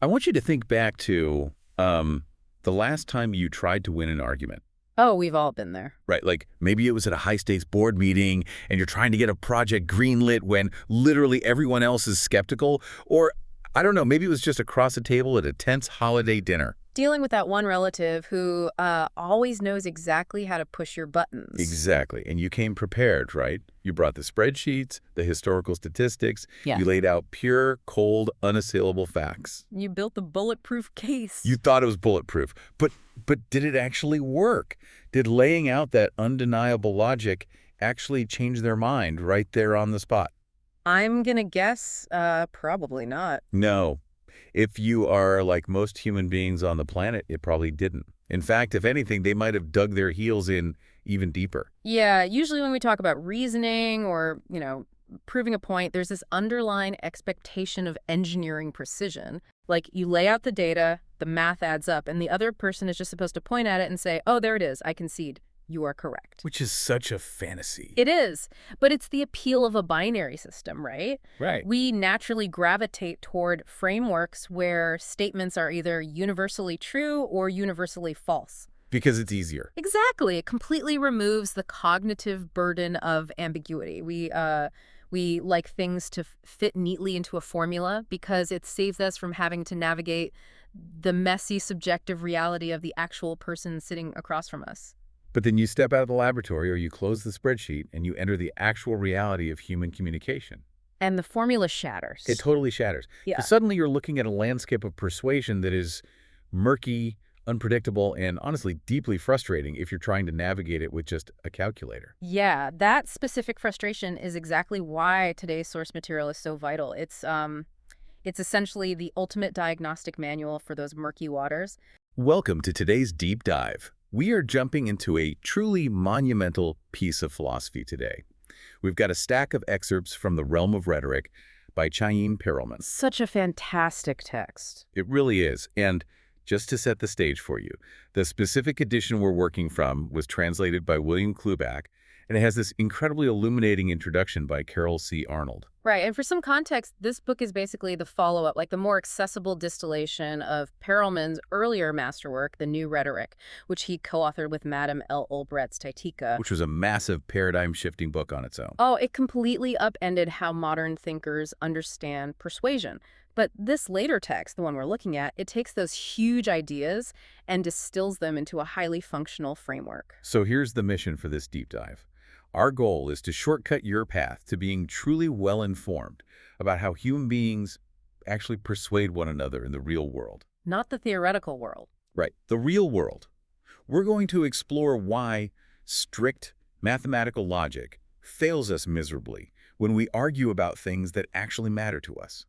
I want you to think back to the last time you tried to win an argument. Oh, we've all been there. Right, like maybe it was at a high-stakes board meeting and you're trying to get a project greenlit when literally everyone else is skeptical. Or, I don't know, maybe it was just across a table at a tense holiday dinner. Dealing with that one relative who always knows exactly how to push your buttons. Exactly, and you came prepared, right? You brought the spreadsheets, the historical statistics. Yeah. You laid out pure, cold, unassailable facts. You built the bulletproof case. You thought it was bulletproof, but did it actually work? Did laying out that undeniable logic actually change their mind right there on the spot? I'm gonna guess probably not. No. If you are like most human beings on the planet, it probably didn't. In fact, if anything, they might have dug their heels in even deeper. Yeah, usually when we talk about reasoning or, proving a point, there's this underlying expectation of engineering precision. Like you lay out the data, the math adds up, and the other person is just supposed to point at it and say, oh, there it is, I concede. You are correct. Which is such a fantasy. It is, but it's the appeal of a binary system, right? Right. We naturally gravitate toward frameworks where statements are either universally true or universally false. Because it's easier. Exactly. It completely removes the cognitive burden of ambiguity. We like things to fit neatly into a formula because it saves us from having to navigate the messy subjective reality of the actual person sitting across from us. But then you step out of the laboratory or you close the spreadsheet and you enter the actual reality of human communication. And the formula shatters. It totally shatters. Yeah. 'Cause suddenly you're looking at a landscape of persuasion that is murky, unpredictable, and honestly deeply frustrating if you're trying to navigate it with just a calculator. Yeah, that specific frustration is exactly why today's source material is so vital. It's essentially the ultimate diagnostic manual for those murky waters. Welcome to today's deep dive. We are jumping into a truly monumental piece of philosophy today. We've got a stack of excerpts from the Realm of Rhetoric by Chaim Perelman. Such a fantastic text. It really is. And just to set the stage for you, the specific edition we're working from was translated by William Kluback, and it has this incredibly illuminating introduction by Carol C. Arnold. Right, and for some context, this book is basically the follow-up, like the more accessible distillation of Perelman's earlier masterwork, The New Rhetoric, which he co-authored with Madame L. Olbrecht's Taitika. Which was a massive paradigm-shifting book on its own. Oh, it completely upended how modern thinkers understand persuasion. But this later text, the one we're looking at, it takes those huge ideas and distills them into a highly functional framework. So here's the mission for this deep dive. Our goal is to shortcut your path to being truly well-informed about how human beings actually persuade one another in the real world. Not the theoretical world. Right, the real world. We're going to explore why strict mathematical logic fails us miserably when we argue about things that actually matter to us.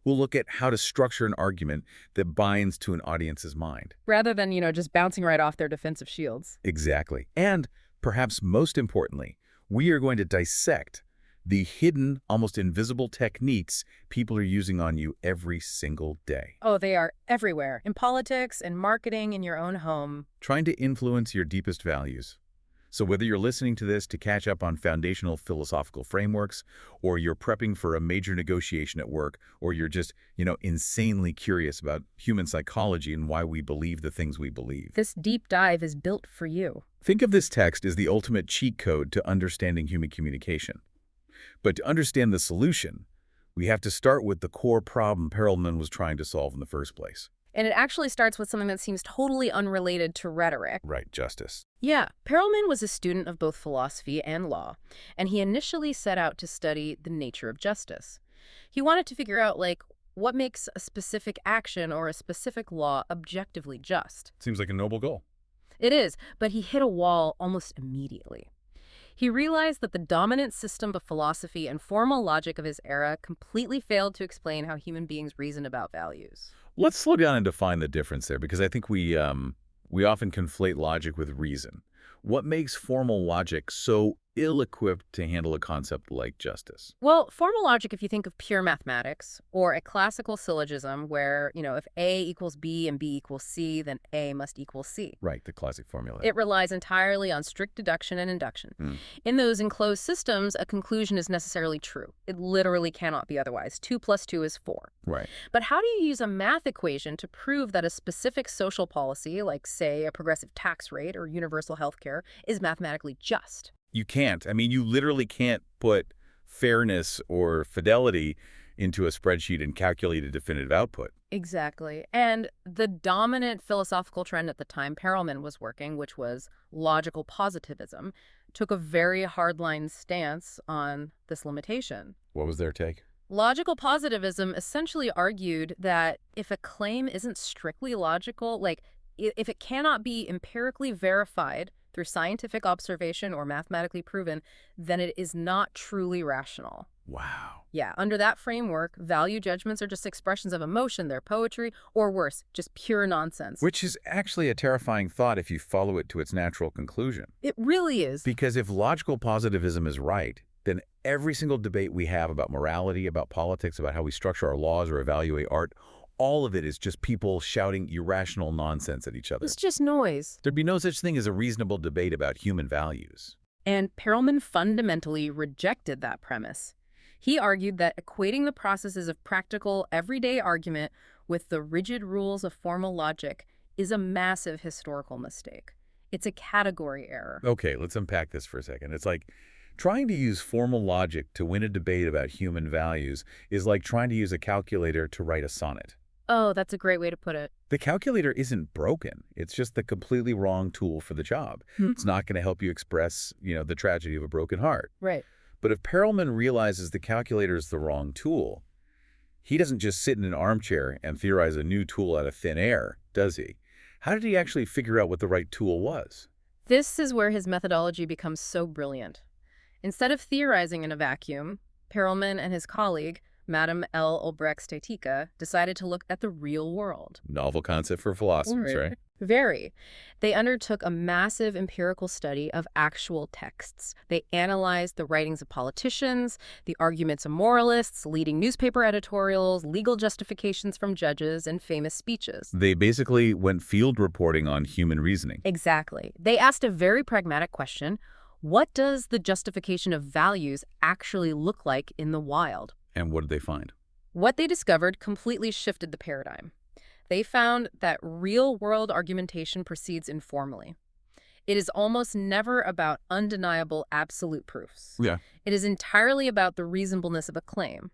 We'll look at how to structure an argument that binds to an audience's mind. Rather than, just bouncing right off their defensive shields. Exactly. And perhaps most importantly, we are going to dissect the hidden, almost invisible techniques people are using on you every single day. Oh, they are everywhere. In politics and marketing, in your own home. Trying to influence your deepest values. So whether you're listening to this to catch up on foundational philosophical frameworks, or you're prepping for a major negotiation at work, or you're just, insanely curious about human psychology and why we believe the things we believe. This deep dive is built for you. Think of this text as the ultimate cheat code to understanding human communication. But to understand the solution, we have to start with the core problem Perelman was trying to solve in the first place. And it actually starts with something that seems totally unrelated to rhetoric. Right, justice. Yeah, Perelman was a student of both philosophy and law, and he initially set out to study the nature of justice. He wanted to figure out, what makes a specific action or a specific law objectively just. Seems like a noble goal. It is, but he hit a wall almost immediately. He realized that the dominant system of philosophy and formal logic of his era completely failed to explain how human beings reason about values. Let's slow down and define the difference there, because I think we often conflate logic with reason. What makes formal logic so ill-equipped to handle a concept like justice. Well, formal logic, if you think of pure mathematics, or a classical syllogism where, if A equals B and B equals C, then A must equal C. Right, the classic formula. It relies entirely on strict deduction and induction. Mm, In those enclosed systems, a conclusion is necessarily true. It literally cannot be otherwise. 2 plus 2 is 4. right. But how do you use a math equation to prove that a specific social policy, like, say, a progressive tax rate or universal health care, is mathematically just? You can't. I mean, you literally can't put fairness or fidelity into a spreadsheet and calculate a definitive output. Exactly. And the dominant philosophical trend at the time Perelman was working, which was logical positivism, took a very hardline stance on this limitation. What was their take? Logical positivism essentially argued that if a claim isn't strictly logical, like if it cannot be empirically verified through scientific observation or mathematically proven, then it is not truly rational. Wow. Yeah, under that framework, value judgments are just expressions of emotion, they're poetry, or worse, just pure nonsense. Which is actually a terrifying thought if you follow it to its natural conclusion. It really is. Because if logical positivism is right, then every single debate we have about morality, about politics, about how we structure our laws or evaluate art, all of it is just people shouting irrational nonsense at each other. It's just noise. There'd be no such thing as a reasonable debate about human values. And Perelman fundamentally rejected that premise. He argued that equating the processes of practical, everyday argument with the rigid rules of formal logic is a massive historical mistake. It's a category error. Okay, let's unpack this for a second. It's like trying to use formal logic to win a debate about human values is like trying to use a calculator to write a sonnet. Oh, that's a great way to put it. The calculator isn't broken. It's just the completely wrong tool for the job. It's not going to help you express, the tragedy of a broken heart. Right. But if Perelman realizes the calculator is the wrong tool, he doesn't just sit in an armchair and theorize a new tool out of thin air, does he? How did he actually figure out what the right tool was? This is where his methodology becomes so brilliant. Instead of theorizing in a vacuum, Perelman and his colleague, Madame L. Obrecht-Steitika, decided to look at the real world. Novel concept for philosophers, right? Very. They undertook a massive empirical study of actual texts. They analyzed the writings of politicians, the arguments of moralists, leading newspaper editorials, legal justifications from judges, and famous speeches. They basically went field reporting on human reasoning. Exactly. They asked a very pragmatic question: what does the justification of values actually look like in the wild? And what did they find? What they discovered completely shifted the paradigm. They found that real-world argumentation proceeds informally. It is almost never about undeniable absolute proofs. Yeah. It is entirely about the reasonableness of a claim.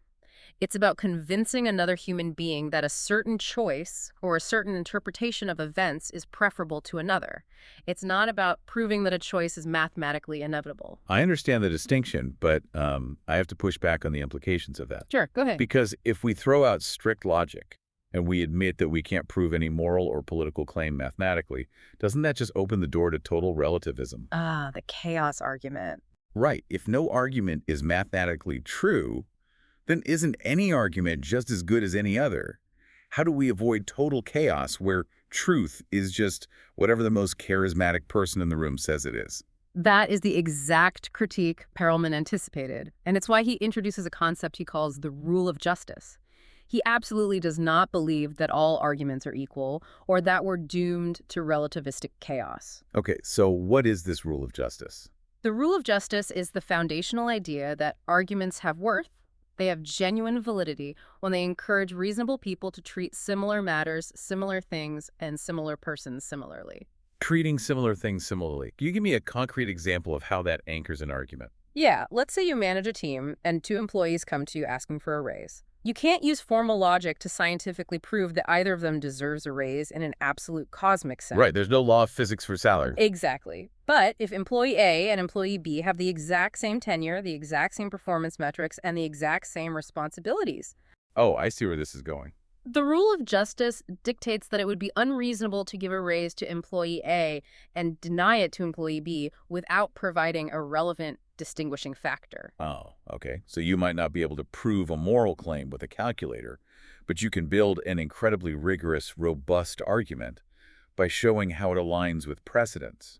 It's about convincing another human being that a certain choice or a certain interpretation of events is preferable to another. It's not about proving that a choice is mathematically inevitable. I understand the distinction, but I have to push back on the implications of that. Sure, go ahead. Because if we throw out strict logic and we admit that we can't prove any moral or political claim mathematically, doesn't that just open the door to total relativism? Ah, the chaos argument. Right. If no argument is mathematically true, then isn't any argument just as good as any other? How do we avoid total chaos where truth is just whatever the most charismatic person in the room says it is? That is the exact critique Perelman anticipated, and it's why he introduces a concept he calls the rule of justice. He absolutely does not believe that all arguments are equal or that we're doomed to relativistic chaos. Okay, so what is this rule of justice? The rule of justice is the foundational idea that arguments have worth. They have genuine validity when they encourage reasonable people to treat similar matters, similar things, and similar persons similarly. Treating similar things similarly. Can you give me a concrete example of how that anchors an argument? Yeah, let's say you manage a team and 2 employees come to you asking for a raise. You can't use formal logic to scientifically prove that either of them deserves a raise in an absolute cosmic sense. Right, there's no law of physics for salary. Exactly. But if employee A and employee B have the exact same tenure, the exact same performance metrics, and the exact same responsibilities, Oh, I see where this is going. the rule of justice dictates that it would be unreasonable to give a raise to employee A and deny it to employee B without providing a relevant distinguishing factor. Oh, okay. So you might not be able to prove a moral claim with a calculator, but you can build an incredibly rigorous, robust argument by showing how it aligns with precedents.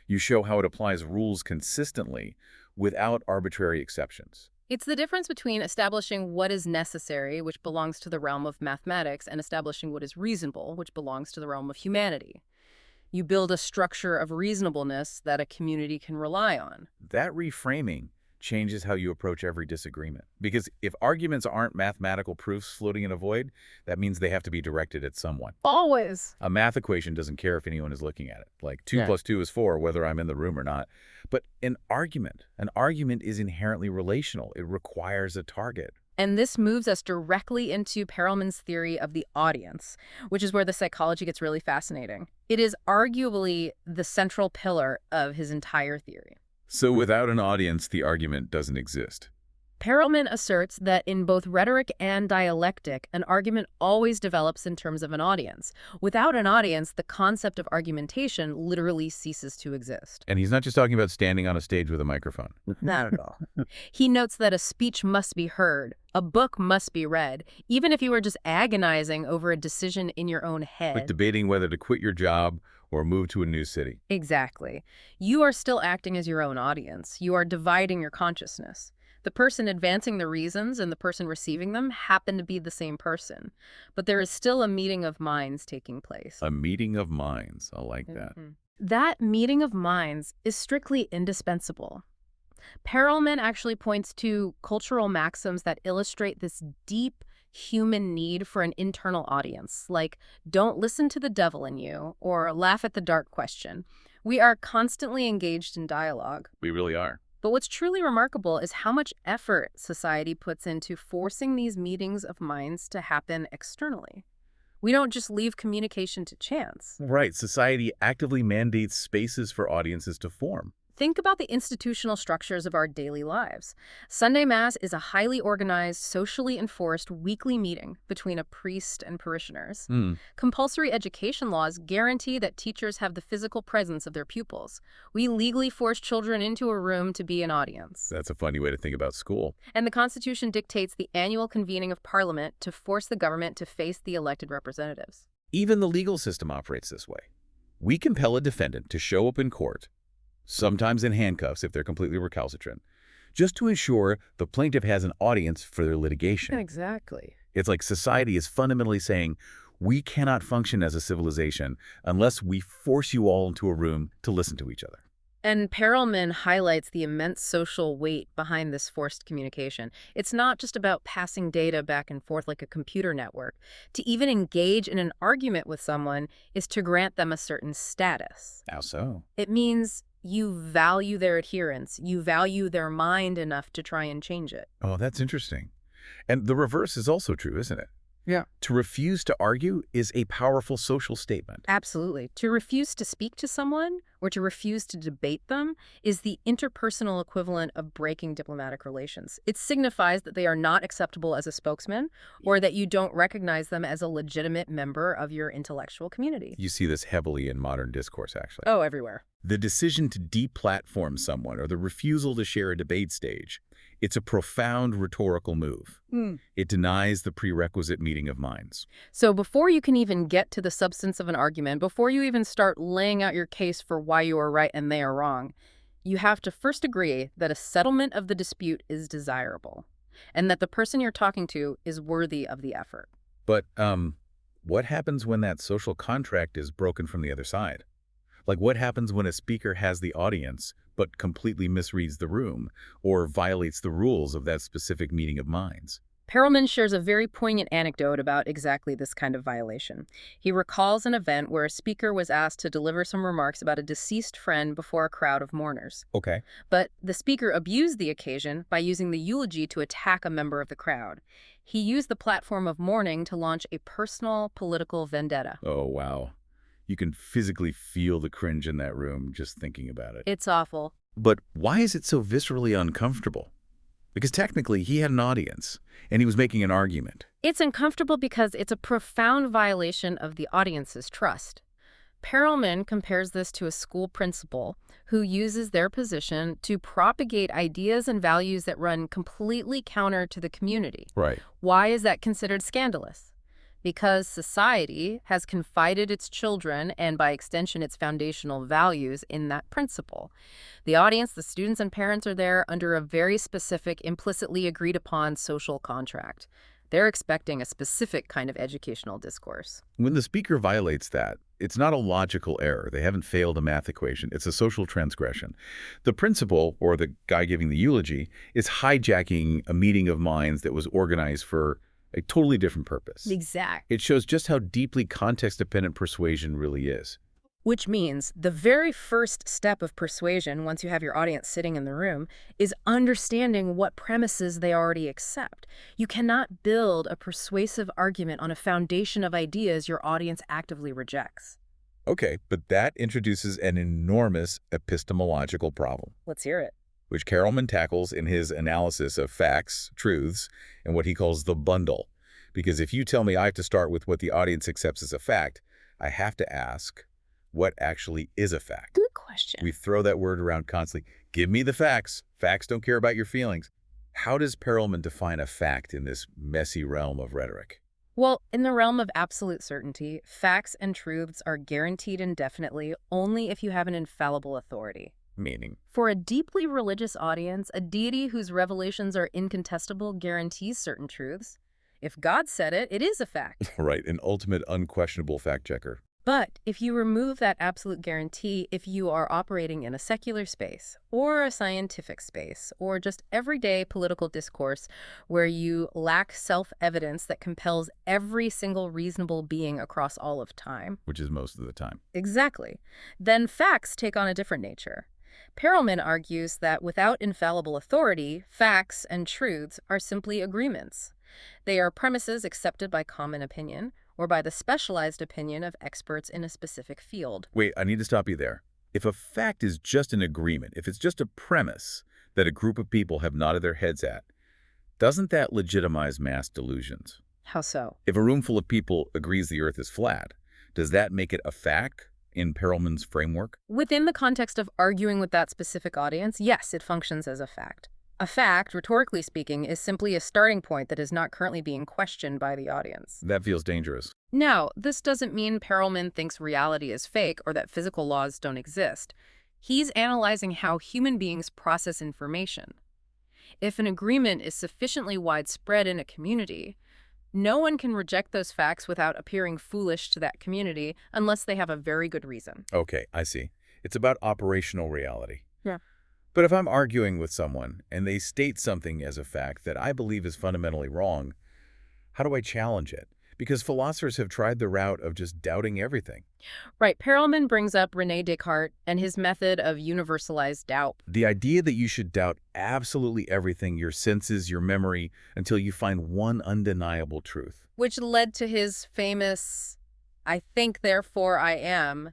You show how it applies rules consistently without arbitrary exceptions. It's the difference between establishing what is necessary, which belongs to the realm of mathematics, and establishing what is reasonable, which belongs to the realm of humanity. You build a structure of reasonableness that a community can rely on. That reframing changes how you approach every disagreement. Because if arguments aren't mathematical proofs floating in a void, that means they have to be directed at someone. Always. A math equation doesn't care if anyone is looking at it. Like 2 Yeah. plus 2 is 4, whether I'm in the room or not. But an argument is inherently relational. It requires a target. And this moves us directly into Perelman's theory of the audience, which is where the psychology gets really fascinating. It is arguably the central pillar of his entire theory. So without an audience, the argument doesn't exist. Perelman asserts that in both rhetoric and dialectic, an argument always develops in terms of an audience. Without an audience, the concept of argumentation literally ceases to exist. And he's not just talking about standing on a stage with a microphone. Not at all. He notes that a speech must be heard, a book must be read, even if you were just agonizing over a decision in your own head. Like debating whether to quit your job or move to a new city. Exactly. You are still acting as your own audience. You are dividing your consciousness. The person advancing the reasons and the person receiving them happen to be the same person. But there is still a meeting of minds taking place. A meeting of minds. I like that. That meeting of minds is strictly indispensable. Perelman actually points to cultural maxims that illustrate this deep human need for an internal audience, like don't listen to the devil in you or laugh at the dark question. We are constantly engaged in dialogue. We really are. But what's truly remarkable is how much effort society puts into forcing these meetings of minds to happen externally. We don't just leave communication to chance. Right. Society actively mandates spaces for audiences to form. Think about the institutional structures of our daily lives. Sunday Mass is a highly organized, socially enforced weekly meeting between a priest and parishioners. Compulsory education laws guarantee that teachers have the physical presence of their pupils. We legally force children into a room to be an audience. That's a funny way to think about school. And the Constitution dictates the annual convening of Parliament to force the government to face the elected representatives. Even the legal system operates this way. We compel a defendant to show up in court, sometimes in handcuffs if they're completely recalcitrant, just to ensure the plaintiff has an audience for their litigation. Exactly. It's like society is fundamentally saying, we cannot function as a civilization unless we force you all into a room to listen to each other. And Perelman highlights the immense social weight behind this forced communication. It's not just about passing data back and forth like a computer network. To even engage in an argument with someone is to grant them a certain status. How so? It means you value their adherence. You value their mind enough to try and change it. Oh, that's interesting. And the reverse is also true, isn't it? Yeah. To refuse to argue is a powerful social statement. Absolutely. To refuse to speak to someone or to refuse to debate them is the interpersonal equivalent of breaking diplomatic relations. It signifies that they are not acceptable as a spokesman or that you don't recognize them as a legitimate member of your intellectual community. You see this heavily in modern discourse, actually. Oh, everywhere. The decision to deplatform someone or the refusal to share a debate stage, it's a profound rhetorical move. It denies the prerequisite meeting of minds. So before you can even get to the substance of an argument, before you even start laying out your case for why you are right and they are wrong, you have to first agree that a settlement of the dispute is desirable and that the person you're talking to is worthy of the effort. But what happens when that social contract is broken from the other side? Like what happens when a speaker has the audience but completely misreads the room or violates the rules of that specific meeting of minds? Perelman shares a very poignant anecdote about exactly this kind of violation. He recalls an event where a speaker was asked to deliver some remarks about a deceased friend before a crowd of mourners. Okay. But the speaker abused the occasion by using the eulogy to attack a member of the crowd. He used the platform of mourning to launch a personal political vendetta. Oh, wow. You can physically feel the cringe in that room just thinking about it. It's awful. But why is it so viscerally uncomfortable? Because technically he had an audience and he was making an argument. It's uncomfortable because it's a profound violation of the audience's trust. Perelman compares this to a school principal who uses their position to propagate ideas and values that run completely counter to the community. Right. Why is that considered scandalous? Because society has confided its children and by extension its foundational values in that principle. The audience, the students and parents are there under a very specific, implicitly agreed upon social contract. They're expecting a specific kind of educational discourse. When the speaker violates that, it's not a logical error. They haven't failed a math equation. It's a social transgression. The principal, or the guy giving the eulogy, is hijacking a meeting of minds that was organized for a totally different purpose. Exact. It shows just how deeply context-dependent persuasion really is. Which means the very first step of persuasion, once you have your audience sitting in the room, is understanding what premises they already accept. You cannot build a persuasive argument on a foundation of ideas your audience actively rejects. Okay, but that introduces an enormous epistemological problem, Let's hear it. which Carolman tackles in his analysis of facts, truths, and what he calls the bundle. Because if you tell me I have to start with what the audience accepts as a fact, I have to ask, what actually is a fact? Good question. We throw that word around constantly. Give me the facts. Facts don't care about your feelings. How does Perelman define a fact in this messy realm of rhetoric? Well, in the realm of absolute certainty, facts and truths are guaranteed indefinitely only if you have an infallible authority. Meaning, For a deeply religious audience, a deity whose revelations are incontestable guarantees certain truths. If God said it, it is a fact. right, an ultimate unquestionable fact checker. But if you remove that absolute guarantee, if you are operating in a secular space, or a scientific space, or just everyday political discourse where you lack self-evidence that compels every single reasonable being across all of time, Which is most of the time. exactly, then facts take on a different nature. Perelman argues that without infallible authority, facts and truths are simply agreements. They are premises accepted by common opinion or by the specialized opinion of experts in a specific field. Wait, I need to stop you there. If a fact is just an agreement, if it's just a premise that a group of people have nodded their heads at, doesn't that legitimize mass delusions? How so? If a room full of people agrees the Earth is flat, does that make it a fact in Perelman's framework? Within the context of arguing with that specific audience, yes, it functions as a fact. A fact, rhetorically speaking, is simply a starting point that is not currently being questioned by the audience. That feels dangerous. Now, this doesn't mean Perelman thinks reality is fake or that physical laws don't exist. He's analyzing how human beings process information. If an agreement is sufficiently widespread in a community, no one can reject those facts without appearing foolish to that community unless they have a very good reason. Okay, I see. It's about operational reality. Yeah. But if I'm arguing with someone and they state something as a fact that I believe is fundamentally wrong, how do I challenge it? Because philosophers have tried the route of just doubting everything. Right, Perelman brings up René Descartes and his method of universalized doubt. The idea that you should doubt absolutely everything, your senses, your memory, until you find one undeniable truth. Which led to his famous, I think, therefore I am.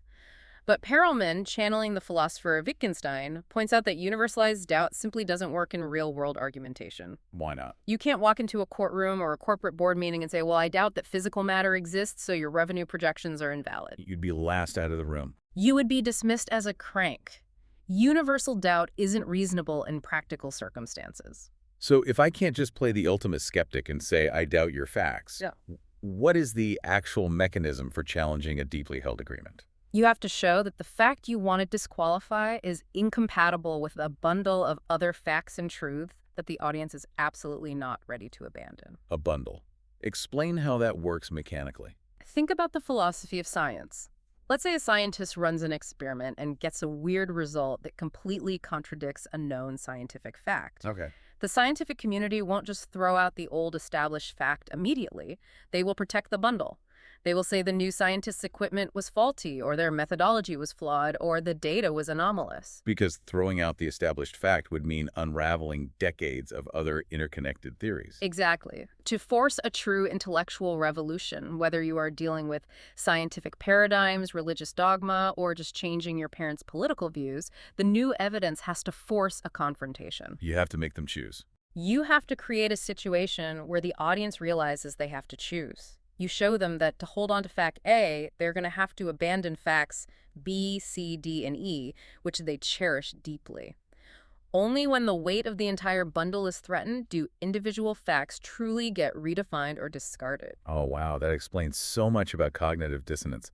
But Perelman, channeling the philosopher Wittgenstein, points out that universalized doubt simply doesn't work in real-world argumentation. Why not? You can't walk into a courtroom or a corporate board meeting and say, well, I doubt that physical matter exists, so your revenue projections are invalid. You'd be last out of the room. You would be dismissed as a crank. Universal doubt isn't reasonable in practical circumstances. So if I can't just play the ultimate skeptic and say, I doubt your facts, Yeah. what is the actual mechanism for challenging a deeply held agreement? You have to show that the fact you want to disqualify is incompatible with a bundle of other facts and truths that the audience is absolutely not ready to abandon. A bundle. Explain how that works mechanically. Think about the philosophy of science. Let's say a scientist runs an experiment and gets a weird result that completely contradicts a known scientific fact. Okay. The scientific community won't just throw out the old established fact immediately. They will protect the bundle. They will say the new scientist's equipment was faulty, or their methodology was flawed, or the data was anomalous. Because throwing out the established fact would mean unraveling decades of other interconnected theories. Exactly. To force a true intellectual revolution, whether you are dealing with scientific paradigms, religious dogma, or just changing your parents' political views, the new evidence has to force a confrontation. You have to make them choose. You have to create a situation where the audience realizes they have to choose. You show them that to hold on to fact A, they're going to have to abandon facts B, C, D, and E, which they cherish deeply. Only when the weight of the entire bundle is threatened do individual facts truly get redefined or discarded. Oh, wow, that explains so much about cognitive dissonance.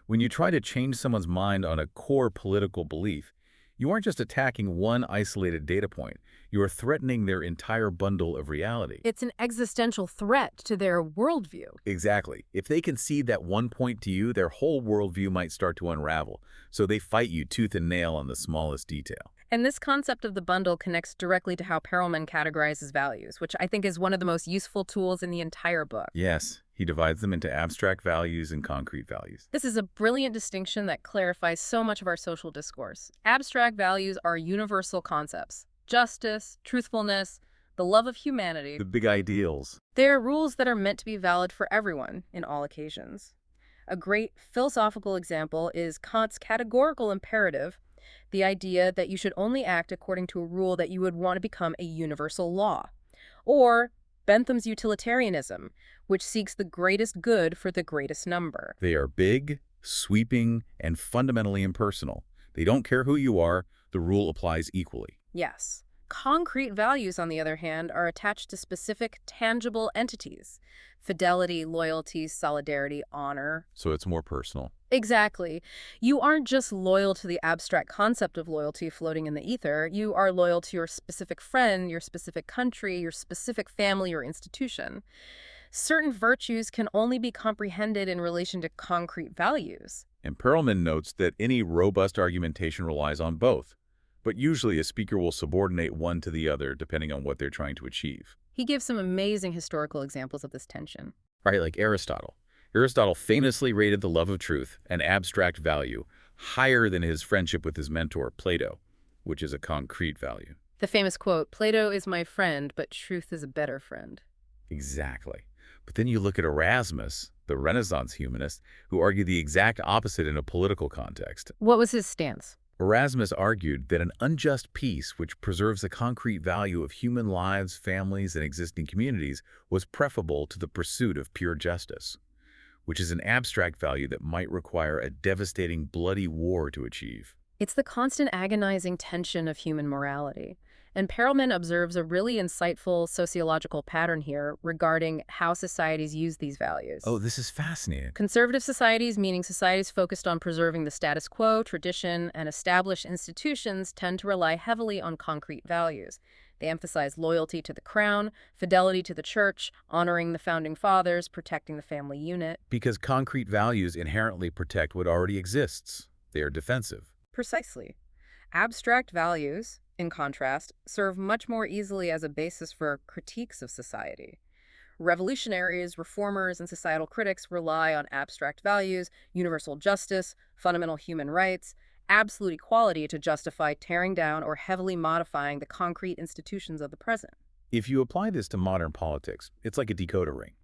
When you try to change someone's mind on a core political belief, you aren't just attacking one isolated data point. You are threatening their entire bundle of reality. It's an existential threat to their worldview. Exactly. If they concede that one point to you, their whole worldview might start to unravel. So they fight you tooth and nail on the smallest detail. And this concept of the bundle connects directly to how Perelman categorizes values, which I think is one of the most useful tools in the entire book. Yes, he divides them into abstract values and concrete values. This is a brilliant distinction that clarifies so much of our social discourse. Abstract values are universal concepts: justice, truthfulness, the love of humanity. The big ideals. They're rules that are meant to be valid for everyone in all occasions. A great philosophical example is Kant's categorical imperative, the idea that you should only act according to a rule that you would want to become a universal law. Or Bentham's utilitarianism, which seeks the greatest good for the greatest number. They are big, sweeping, and fundamentally impersonal. They don't care who you are. The rule applies equally. Yes. Concrete values, on the other hand, are attached to specific, tangible entities: fidelity, loyalty, solidarity, honor. So it's more personal. Exactly. You aren't just loyal to the abstract concept of loyalty floating in the ether. You are loyal to your specific friend, your specific country, your specific family or institution. Certain virtues can only be comprehended in relation to concrete values. And Perelman notes that any robust argumentation relies on both. But usually a speaker will subordinate one to the other depending on what they're trying to achieve. He gives some amazing historical examples of this tension. Right, like Aristotle. Aristotle famously rated the love of truth, an abstract value, higher than his friendship with his mentor, Plato, which is a concrete value. The famous quote, "Plato is my friend, but truth is a better friend." Exactly. But then you look at Erasmus, the Renaissance humanist, who argued the exact opposite in a political context. What was his stance? Erasmus argued that an unjust peace which preserves the concrete value of human lives, families, and existing communities was preferable to the pursuit of pure justice, which is an abstract value that might require a devastating, bloody war to achieve. It's the constant agonizing tension of human morality. And Perelman observes a really insightful sociological pattern here regarding how societies use these values. Oh, this is fascinating. Conservative societies, meaning societies focused on preserving the status quo, tradition, and established institutions, tend to rely heavily on concrete values. They emphasize loyalty to the crown, fidelity to the church, honoring the founding fathers, protecting the family unit. Because concrete values inherently protect what already exists. They are defensive. Precisely. Abstract values, in contrast, serve much more easily as a basis for critiques of society. Revolutionaries, reformers, and societal critics rely on abstract values, universal justice, fundamental human rights, absolute equality to justify tearing down or heavily modifying the concrete institutions of the present. If you apply this to modern politics, it's like a decoder ring.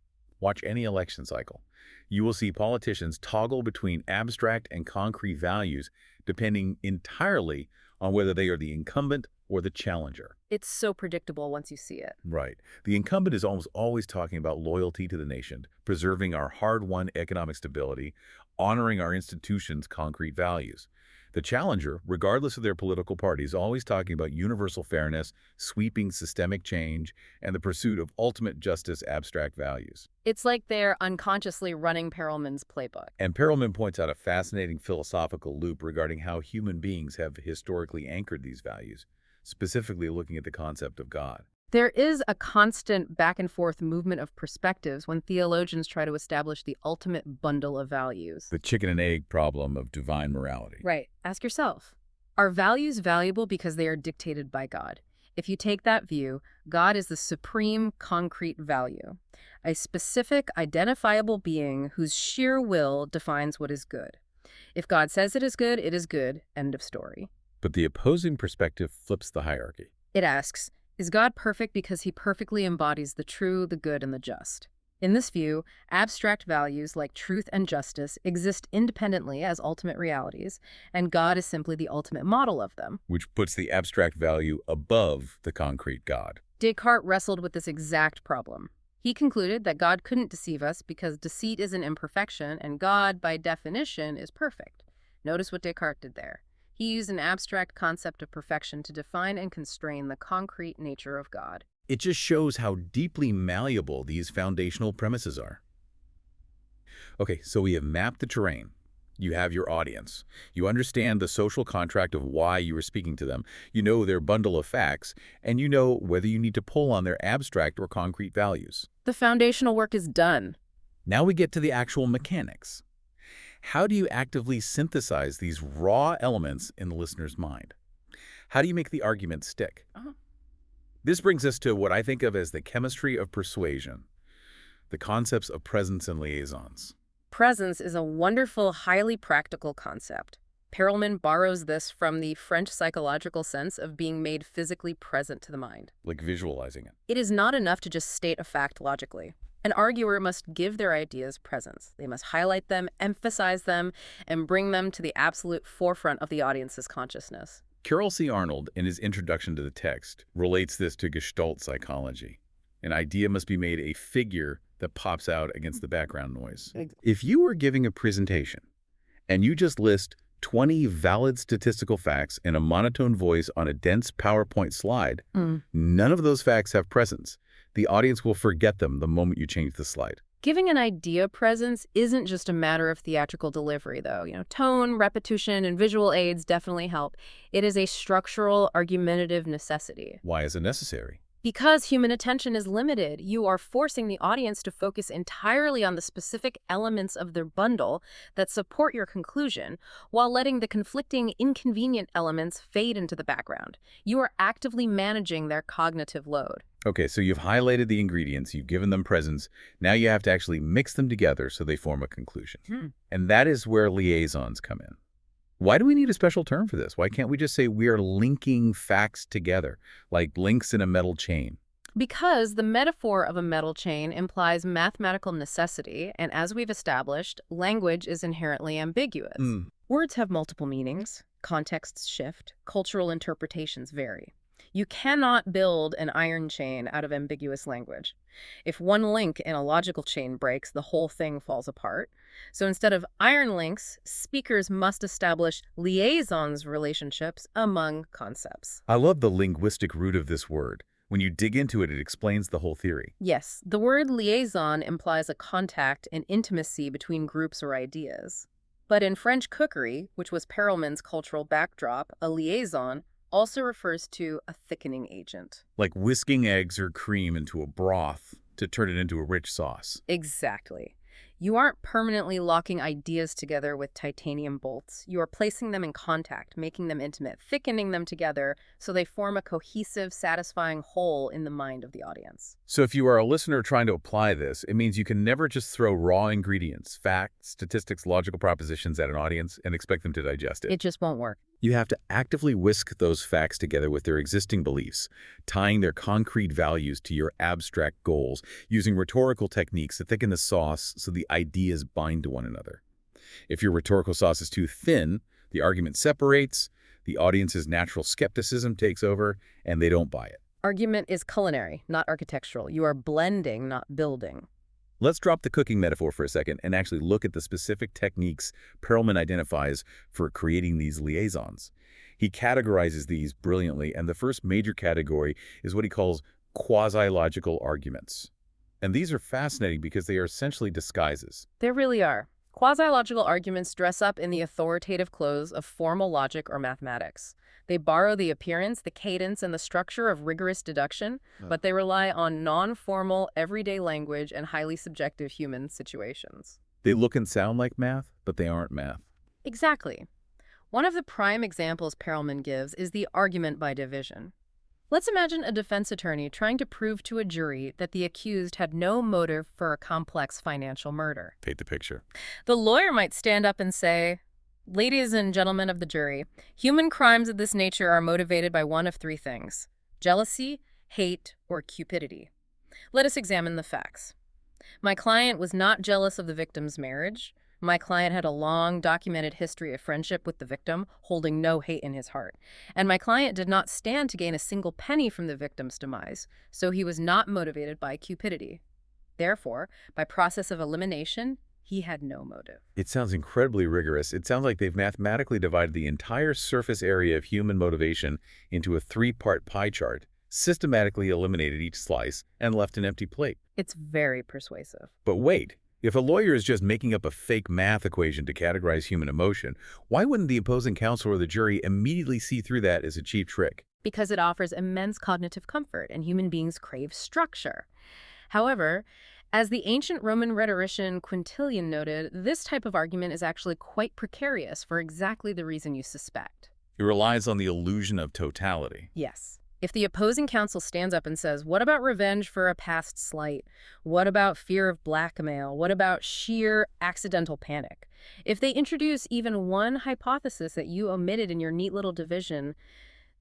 Watch any election cycle. You will see politicians toggle between abstract and concrete values depending entirely on whether they are the incumbent or the challenger. It's so predictable once you see it. Right. The incumbent is almost always talking about loyalty to the nation, preserving our hard-won economic stability, honoring our institutions' concrete values. The challenger, regardless of their political party, is always talking about universal fairness, sweeping systemic change, and the pursuit of ultimate justice abstract values. It's like they're unconsciously running Perelman's playbook. And Perelman points out a fascinating philosophical loop regarding how human beings have historically anchored these values, specifically looking at the concept of God. There is a constant back and forth movement of perspectives when theologians try to establish the ultimate bundle of values. The chicken and egg problem of divine morality. Right. Ask yourself, are values valuable because they are dictated by God? If you take that view, God is the supreme concrete value, a specific, identifiable being whose sheer will defines what is good. If God says it is good, end of story. But the opposing perspective flips the hierarchy. It asks, is God perfect because he perfectly embodies the true, the good, and the just? In this view, abstract values like truth and justice exist independently as ultimate realities, and God is simply the ultimate model of them. Which puts the abstract value above the concrete God. Descartes wrestled with this exact problem. He concluded that God couldn't deceive us because deceit is an imperfection, and God, by definition, is perfect. Notice what Descartes did there. He used an abstract concept of perfection to define and constrain the concrete nature of God. It just shows how deeply malleable these foundational premises are. Okay, so we have mapped the terrain. You have your audience. You understand the social contract of why you are speaking to them. You know their bundle of facts, and you know whether you need to pull on their abstract or concrete values. The foundational work is done. Now we get to the actual mechanics. How do you actively synthesize these raw elements in the listener's mind? How do you make the argument stick? This brings us to what I think of as the chemistry of persuasion, the concepts of presence and liaisons. Presence is a wonderful, highly practical concept. Perelman borrows this from the French psychological sense of being made physically present to the mind. Like visualizing it. It is not enough to just state a fact logically. An arguer must give their ideas presence. They must highlight them, emphasize them, and bring them to the absolute forefront of the audience's consciousness. Carol C. Arnold, in his introduction to the text, relates this to Gestalt psychology. An idea must be made a figure that pops out against the background noise. If you were giving a presentation and you just list 20 valid statistical facts in a monotone voice on a dense PowerPoint slide, none of those facts have presence. The audience will forget them the moment you change the slide. Giving an idea presence isn't just a matter of theatrical delivery, though. Tone, repetition, and visual aids definitely help. It is a structural, argumentative necessity. Why is it necessary? Because human attention is limited, you are forcing the audience to focus entirely on the specific elements of their bundle that support your conclusion, while letting the conflicting, inconvenient elements fade into the background. You are actively managing their cognitive load. Okay, so you've highlighted the ingredients, you've given them presence. Now you have to actually mix them together so they form a conclusion. And that is where liaisons come in. Why do we need a special term for this? Why can't we just say we are linking facts together, like links in a metal chain? Because the metaphor of a metal chain implies mathematical necessity, and as we've established, language is inherently ambiguous. Words have multiple meanings, contexts shift, cultural interpretations vary. You cannot build an iron chain out of ambiguous language. If one link in a logical chain breaks, the whole thing falls apart. So instead of iron links, speakers must establish liaisons relationships among concepts. I love the linguistic root of this word. When you dig into it, it explains the whole theory. Yes, the word liaison implies a contact and intimacy between groups or ideas. But in French cookery, which was Perelman's cultural backdrop, a liaison also refers to a thickening agent. Like whisking eggs or cream into a broth to turn it into a rich sauce. Exactly. You aren't permanently locking ideas together with titanium bolts. You are placing them in contact, making them intimate, thickening them together so they form a cohesive, satisfying whole in the mind of the audience. So if you are a listener trying to apply this, it means you can never just throw raw ingredients, facts, statistics, logical propositions at an audience and expect them to digest it. It just won't work. You have to actively whisk those facts together with their existing beliefs, tying their concrete values to your abstract goals, using rhetorical techniques to thicken the sauce so the ideas bind to one another. If your rhetorical sauce is too thin, the argument separates, the audience's natural skepticism takes over, and they don't buy it. Argument is culinary, not architectural. You are blending, not building. Let's drop the cooking metaphor for a second and actually look at the specific techniques Perelman identifies for creating these liaisons. He categorizes these brilliantly, and the first major category is what he calls quasi-logical arguments. And these are fascinating because they are essentially disguises. There really are. Quasi-logical arguments dress up in the authoritative clothes of formal logic or mathematics. They borrow the appearance, the cadence, and the structure of rigorous deduction, but they rely on non-formal, everyday language and highly subjective human situations. They look and sound like math, but they aren't math. Exactly. One of the prime examples Perelman gives is the argument by division. Let's imagine a defense attorney trying to prove to a jury that the accused had no motive for a complex financial murder. Paint the picture. The lawyer might stand up and say, "Ladies and gentlemen of the jury, human crimes of this nature are motivated by one of three things: jealousy, hate, or cupidity. Let us examine the facts. My client was not jealous of the victim's marriage. My client had a long, documented history of friendship with the victim, holding no hate in his heart. And my client did not stand to gain a single penny from the victim's demise, so he was not motivated by cupidity. Therefore, by process of elimination, He had no motive. It sounds incredibly rigorous. It sounds like they've mathematically divided the entire surface area of human motivation into a three-part pie chart, systematically eliminated each slice, and left an empty plate. It's very persuasive. But wait, if a lawyer is just making up a fake math equation to categorize human emotion, why wouldn't the opposing counsel or the jury immediately see through that as a cheap trick? Because it offers immense cognitive comfort, and human beings crave structure. However, as the ancient Roman rhetorician Quintilian noted, this type of argument is actually quite precarious for exactly the reason you suspect. It relies on the illusion of totality. Yes. If the opposing counsel stands up and says, what about revenge for a past slight? What about fear of blackmail? What about sheer accidental panic? If they introduce even one hypothesis that you omitted in your neat little division,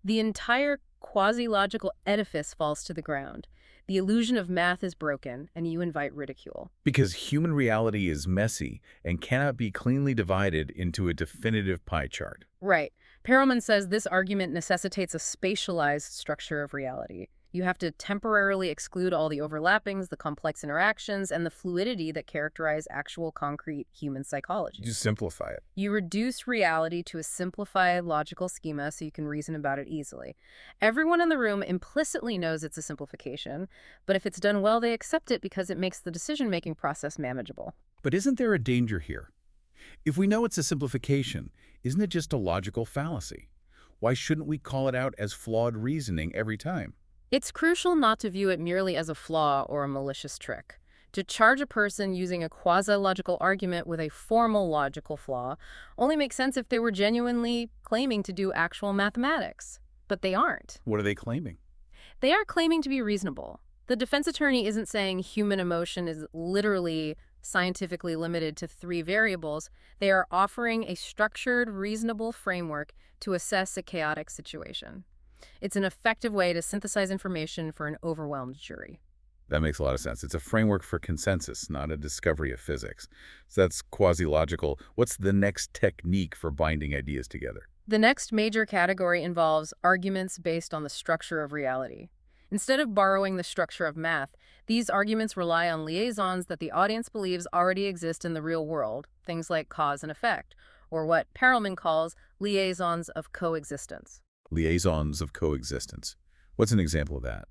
the entire quasi-logical edifice falls to the ground. The illusion of math is broken, and you invite ridicule. Because human reality is messy and cannot be cleanly divided into a definitive pie chart. Right. Perelman says this argument necessitates a spatialized structure of reality. You have to temporarily exclude all the overlappings, the complex interactions, and the fluidity that characterize actual concrete human psychology. You simplify it. You reduce reality to a simplified logical schema so you can reason about it easily. Everyone in the room implicitly knows it's a simplification, but if it's done well, they accept it because it makes the decision-making process manageable. But isn't there a danger here? If we know it's a simplification, isn't it just a logical fallacy? Why shouldn't we call it out as flawed reasoning every time? It's crucial not to view it merely as a flaw or a malicious trick. To charge a person using a quasi-logical argument with a formal logical flaw only makes sense if they were genuinely claiming to do actual mathematics. But they aren't. What are they claiming? They are claiming to be reasonable. The defense attorney isn't saying human emotion is literally scientifically limited to 3 variables. They are offering a structured, reasonable framework to assess a chaotic situation. It's an effective way to synthesize information for an overwhelmed jury. That makes a lot of sense. It's a framework for consensus, not a discovery of physics. So that's quasi-logical. What's the next technique for binding ideas together? The next major category involves arguments based on the structure of reality. Instead of borrowing the structure of math, these arguments rely on liaisons that the audience believes already exist in the real world, things like cause and effect, or what Perelman calls liaisons of coexistence. Liaisons of coexistence. What's an example of that?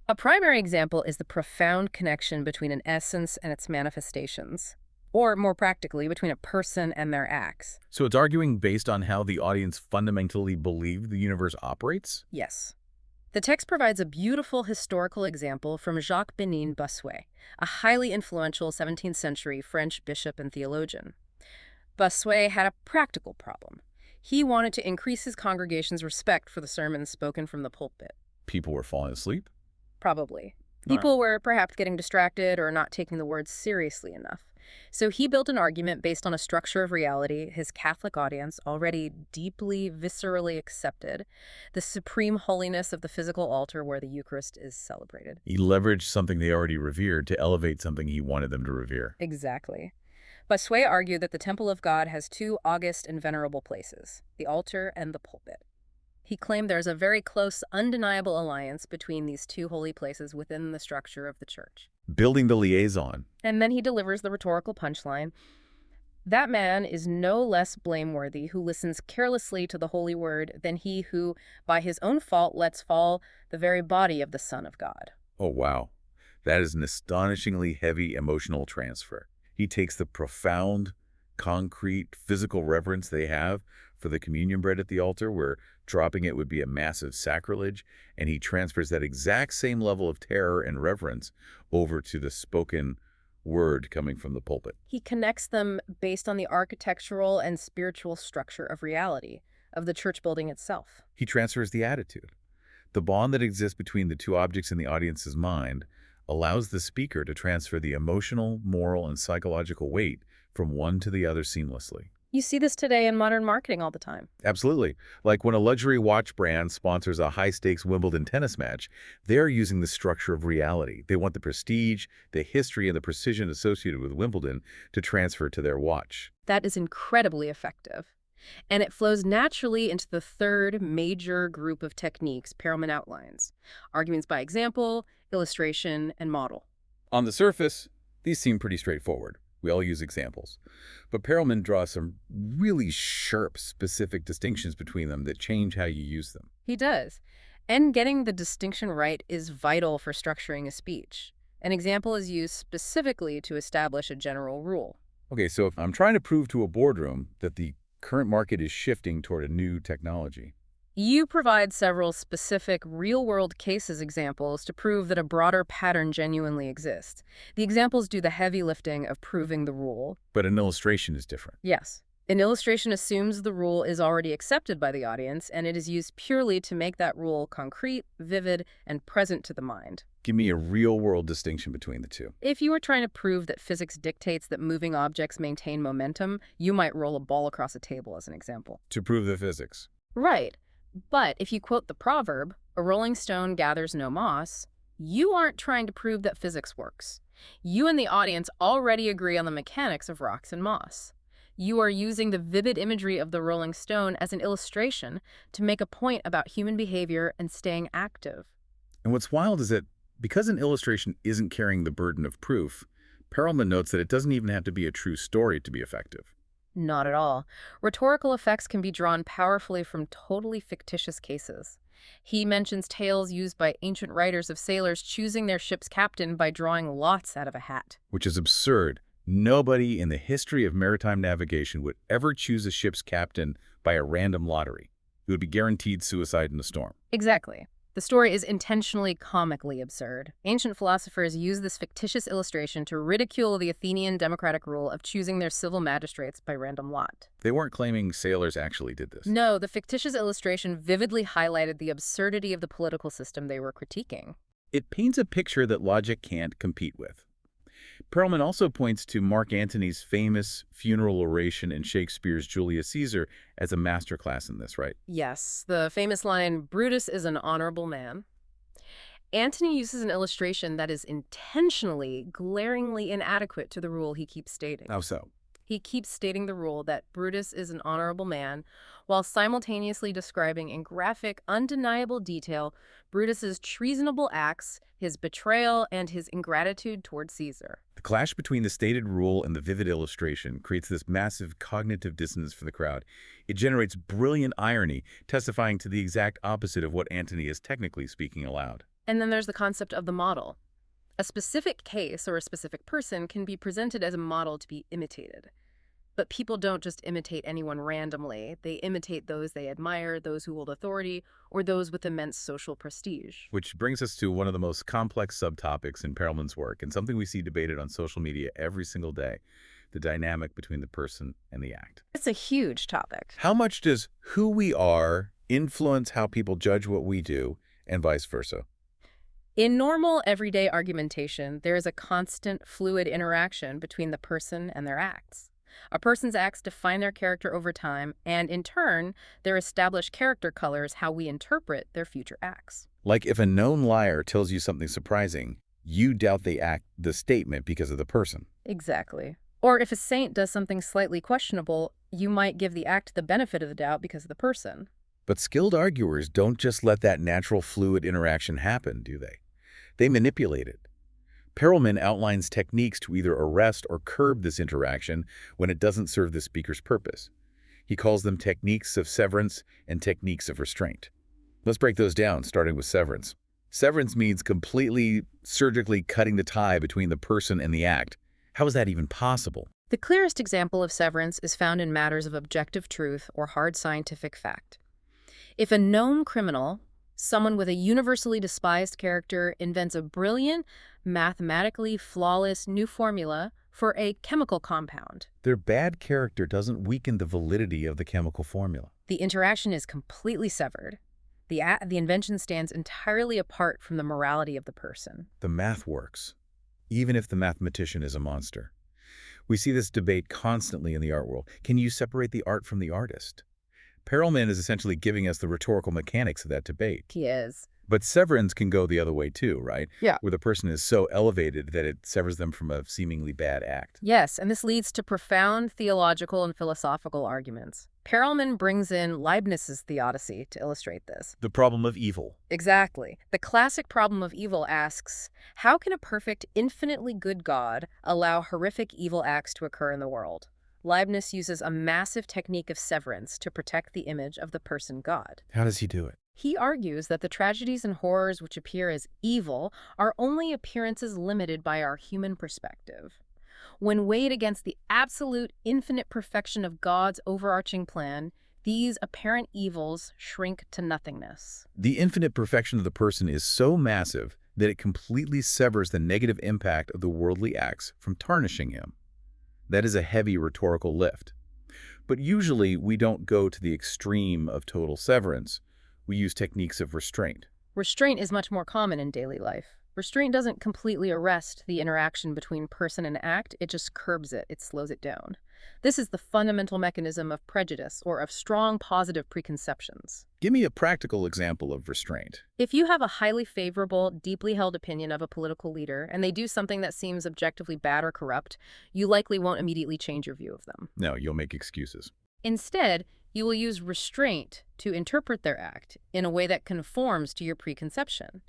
A primary example is the profound connection between an essence and its manifestations, or more practically, between a person and their acts. So it's arguing based on how the audience fundamentally believe the universe operates? Yes. The text provides a beautiful historical example from Jacques Benin Bossuet, a highly influential 17th century French bishop and theologian. Bossuet had a practical problem. He wanted to increase his congregation's respect for the sermons spoken from the pulpit. People were falling asleep? Probably. All right. People were perhaps getting distracted or not taking the words seriously enough. So he built an argument based on a structure of reality his Catholic audience already deeply, viscerally accepted, the supreme holiness of the physical altar where the Eucharist is celebrated. He leveraged something they already revered to elevate something he wanted them to revere. Exactly. Bossuet argued that the temple of God has 2 august and venerable places, the altar and the pulpit. He claimed there's a very close, undeniable alliance between these 2 holy places within the structure of the church. Building the liaison. And then he delivers the rhetorical punchline. That man is no less blameworthy who listens carelessly to the holy word than he who, by his own fault, lets fall the very body of the Son of God. Oh, wow. That is an astonishingly heavy emotional transfer. He takes the profound, concrete, physical reverence they have for the communion bread at the altar, where dropping it would be a massive sacrilege, and he transfers that exact same level of terror and reverence over to the spoken word coming from the pulpit. He connects them based on the architectural and spiritual structure of reality, of the church building itself. He transfers the attitude. The bond that exists between the 2 objects in the audience's mind allows the speaker to transfer the emotional, moral, and psychological weight from one to the other seamlessly. You see this today in modern marketing all the time. Absolutely. Like when a luxury watch brand sponsors a high-stakes Wimbledon tennis match, they're using the structure of reality. They want the prestige, the history, and the precision associated with Wimbledon to transfer to their watch. That is incredibly effective. And it flows naturally into the 3rd major group of techniques Perelman outlines: arguments by example, illustration, and model. On the surface, these seem pretty straightforward. We all use examples. But Perelman draws some really sharp, specific distinctions between them that change how you use them. He does. And getting the distinction right is vital for structuring a speech. An example is used specifically to establish a general rule. Okay, so if I'm trying to prove to a boardroom that the current market is shifting toward a new technology. You provide several specific real-world cases examples to prove that a broader pattern genuinely exists. The examples do the heavy lifting of proving the rule. But an illustration is different. Yes. An illustration assumes the rule is already accepted by the audience, and it is used purely to make that rule concrete, vivid, and present to the mind. Give me a real-world distinction between the two. If you were trying to prove that physics dictates that moving objects maintain momentum, you might roll a ball across a table as an example. To prove the physics. Right. But if you quote the proverb, "A rolling stone gathers no moss," you aren't trying to prove that physics works. You and the audience already agree on the mechanics of rocks and moss. You are using the vivid imagery of the rolling stone as an illustration to make a point about human behavior and staying active. And what's wild is that because an illustration isn't carrying the burden of proof, Perelman notes that it doesn't even have to be a true story to be effective. Not at all. Rhetorical effects can be drawn powerfully from totally fictitious cases. He mentions tales used by ancient writers of sailors choosing their ship's captain by drawing lots out of a hat. Which is absurd. Nobody in the history of maritime navigation would ever choose a ship's captain by a random lottery. It would be guaranteed suicide in a storm. Exactly. The story is intentionally comically absurd. Ancient philosophers used this fictitious illustration to ridicule the Athenian democratic rule of choosing their civil magistrates by random lot. They weren't claiming sailors actually did this. No, the fictitious illustration vividly highlighted the absurdity of the political system they were critiquing. It paints a picture that logic can't compete with. Perelman also points to Mark Antony's famous funeral oration in Shakespeare's Julius Caesar as a masterclass in this, right? Yes, the famous line, "Brutus is an honorable man." Antony uses an illustration that is intentionally, glaringly inadequate to the rule he keeps stating. How so? He keeps stating the rule that Brutus is an honorable man, while simultaneously describing in graphic, undeniable detail Brutus's treasonable acts, his betrayal, and his ingratitude toward Caesar. The clash between the stated rule and the vivid illustration creates this massive cognitive dissonance for the crowd. It generates brilliant irony, testifying to the exact opposite of what Antony is technically speaking aloud. And then there's the concept of the model. A specific case or a specific person can be presented as a model to be imitated. But people don't just imitate anyone randomly. They imitate those they admire, those who hold authority, or those with immense social prestige. Which brings us to one of the most complex subtopics in Perelman's work, and something we see debated on social media every single day, the dynamic between the person and the act. It's a huge topic. How much does who we are influence how people judge what we do, and vice versa? In normal, everyday argumentation, there is a constant, fluid interaction between the person and their acts. A person's acts define their character over time, and in turn, their established character colors how we interpret their future acts. Like if a known liar tells you something surprising, you doubt the statement because of the person. Exactly. Or if a saint does something slightly questionable, you might give the act the benefit of the doubt because of the person. But skilled arguers don't just let that natural fluid interaction happen, do they? They manipulate it. Perelman outlines techniques to either arrest or curb this interaction when it doesn't serve the speaker's purpose. He calls them techniques of severance and techniques of restraint. Let's break those down, starting with severance. Severance means completely, surgically cutting the tie between the person and the act. How is that even possible? The clearest example of severance is found in matters of objective truth or hard scientific fact. If a known criminal, someone with a universally despised character, invents a brilliant, mathematically flawless new formula for a chemical compound, Their bad character doesn't weaken the validity of the chemical formula. the interaction is completely severed. The invention stands entirely apart from the morality of the person. The math works, even if the mathematician is a monster. We see this debate constantly in the art world. Can you separate the art from the artist? Perelman is essentially giving us the rhetorical mechanics of that debate. He is. But severance can go the other way too, right? Yeah. Where the person is so elevated that it severs them from a seemingly bad act. Yes, and this leads to profound theological and philosophical arguments. Perelman brings in Leibniz's theodicy to illustrate this. The problem of evil. Exactly. The classic problem of evil asks, how can a perfect, infinitely good God allow horrific evil acts to occur in the world? Leibniz uses a massive technique of severance to protect the image of the person God. How does he do it? He argues that the tragedies and horrors which appear as evil are only appearances limited by our human perspective. When weighed against the absolute infinite perfection of God's overarching plan, these apparent evils shrink to nothingness. The infinite perfection of the person is so massive that it completely severs the negative impact of the worldly acts from tarnishing him. That is a heavy rhetorical lift. But usually we don't go to the extreme of total severance. We use techniques of restraint. Restraint is much more common in daily life. Restraint doesn't completely arrest the interaction between person and act, it just curbs it, it slows it down. This is the fundamental mechanism of prejudice or of strong positive preconceptions. Give me a practical example of restraint. If you have a highly favorable, deeply held opinion of a political leader and they do something that seems objectively bad or corrupt, you likely won't immediately change your view of them. No, you'll make excuses. Instead, you will use restraint to interpret their act in a way that conforms to your preconception.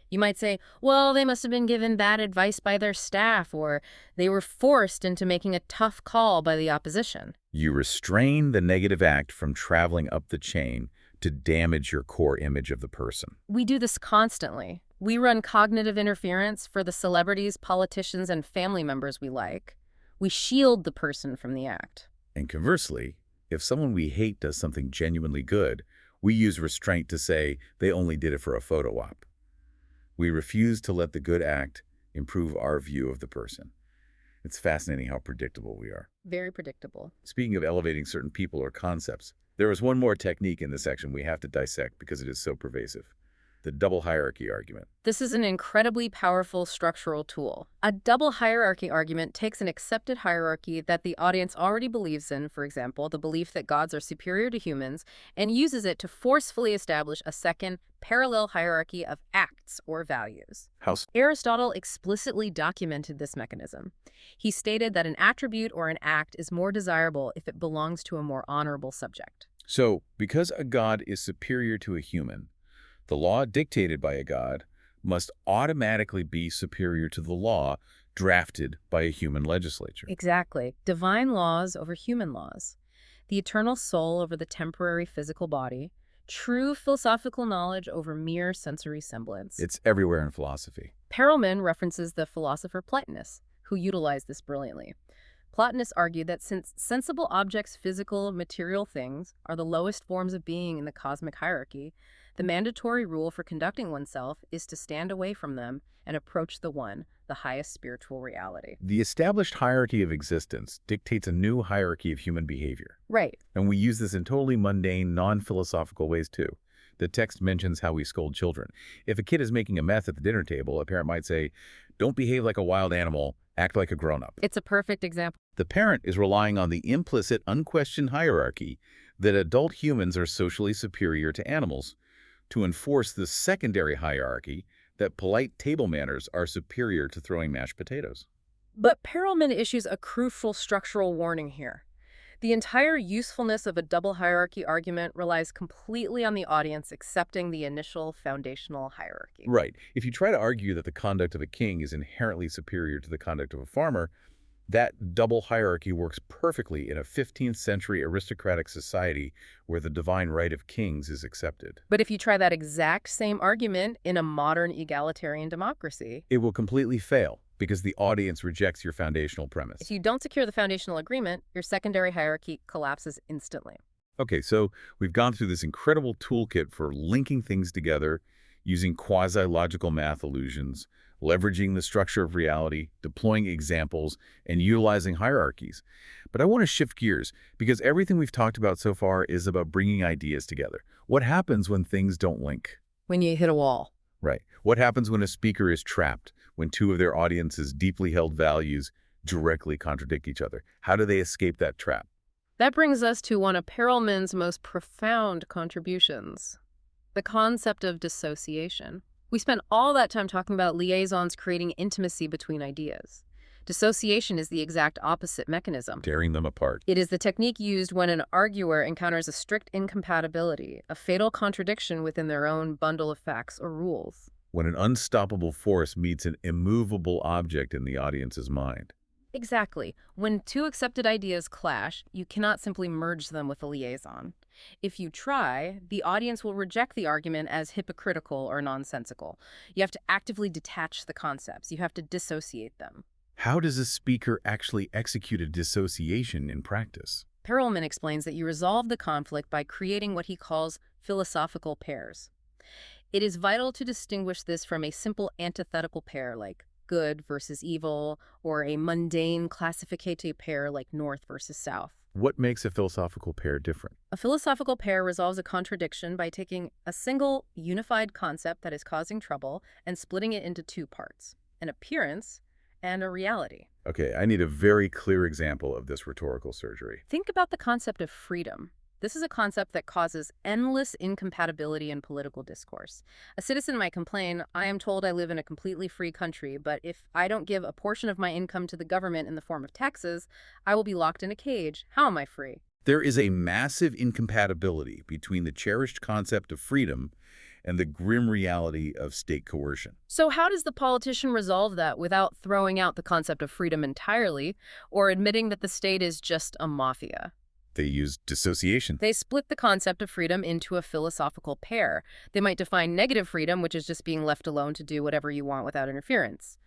You might say, well, they must have been given bad advice by their staff, or they were forced into making a tough call by the opposition. You restrain the negative act from traveling up the chain to damage your core image of the person. We do this constantly. We run cognitive interference for the celebrities, politicians, and family members we like. We shield the person from the act. And conversely, if someone we hate does something genuinely good, we use restraint to say they only did it for a photo op. We refuse to let the good act improve our view of the person. It's fascinating how predictable we are. Very predictable. Speaking of elevating certain people or concepts, there is one more technique in this section we have to dissect because it is so pervasive. The double hierarchy argument. This is an incredibly powerful structural tool. A double hierarchy argument takes an accepted hierarchy that the audience already believes in, for example, the belief that gods are superior to humans, and uses it to forcefully establish a second, parallel hierarchy of acts or values. How? Aristotle explicitly documented this mechanism. He stated that an attribute or an act is more desirable if it belongs to a more honorable subject. So, because a god is superior to a human, the law dictated by a god must automatically be superior to the law drafted by a human legislature. Exactly. Divine laws over human laws. The eternal soul over the temporary physical body. True philosophical knowledge over mere sensory semblance. It's everywhere in philosophy. Perelman references the philosopher Plotinus, who utilized this brilliantly. Plotinus argued that since sensible objects, physical, material things, are the lowest forms of being in the cosmic hierarchy, the mandatory rule for conducting oneself is to stand away from them and approach the one, the highest spiritual reality. The established hierarchy of existence dictates a new hierarchy of human behavior. Right. And we use this in totally mundane, non-philosophical ways too. The text mentions how we scold children. If a kid is making a mess at the dinner table, a parent might say, "Don't behave like a wild animal, act like a grown-up." It's a perfect example. The parent is relying on the implicit, unquestioned hierarchy that adult humans are socially superior to animals to enforce the secondary hierarchy that polite table manners are superior to throwing mashed potatoes. But Perelman issues a crucial structural warning here. The entire usefulness of a double hierarchy argument relies completely on the audience accepting the initial foundational hierarchy. Right. If you try to argue that the conduct of a king is inherently superior to the conduct of a farmer, that double hierarchy works perfectly in a 15th century aristocratic society where the divine right of kings is accepted. But if you try that exact same argument in a modern egalitarian democracy, it will completely fail because the audience rejects your foundational premise. if you don't secure the foundational agreement, your secondary hierarchy collapses instantly. Okay, so we've gone through this incredible toolkit for linking things together, using quasi-logical math illusions, leveraging the structure of reality, deploying examples, and utilizing hierarchies. But I want to shift gears because everything we've talked about so far is about bringing ideas together. What happens when things don't link? When you hit a wall. Right. What happens when a speaker is trapped, when two of their audience's deeply held values directly contradict each other? How do they escape that trap? That brings us to one of Perelman's most profound contributions, The concept of dissociation. We spent all that time talking about liaisons creating intimacy between ideas. Dissociation is the exact opposite mechanism. Tearing them apart. It is the technique used when an arguer encounters a strict incompatibility, a fatal contradiction within their own bundle of facts or rules. When an unstoppable force meets an immovable object in the audience's mind. Exactly. When two accepted ideas clash, you cannot simply merge them with a liaison. If you try, the audience will reject the argument as hypocritical or nonsensical. You have to actively detach the concepts. You have to dissociate them. How does a speaker actually execute a dissociation in practice? Perelman explains that you resolve the conflict by creating what he calls philosophical pairs. It is vital to distinguish this from a simple antithetical pair like good versus evil, or a mundane classificative pair like north versus south. What makes a philosophical pair different? A philosophical pair resolves a contradiction by taking a single, unified concept that is causing trouble and splitting it into two parts, an appearance and a reality. Okay, I need a very clear example of this rhetorical surgery. Think about the concept of freedom. This is a concept that causes endless incompatibility in political discourse. A citizen might complain, I am told I live in a completely free country, but if I don't give a portion of my income to the government in the form of taxes, I will be locked in a cage. How am I free? There is a massive incompatibility between the cherished concept of freedom and the grim reality of state coercion. So how does the politician resolve that without throwing out the concept of freedom entirely or admitting that the state is just a mafia? They use dissociation. They split the concept of freedom into a philosophical pair. They might define negative freedom, which is just being left alone to do whatever you want without interference.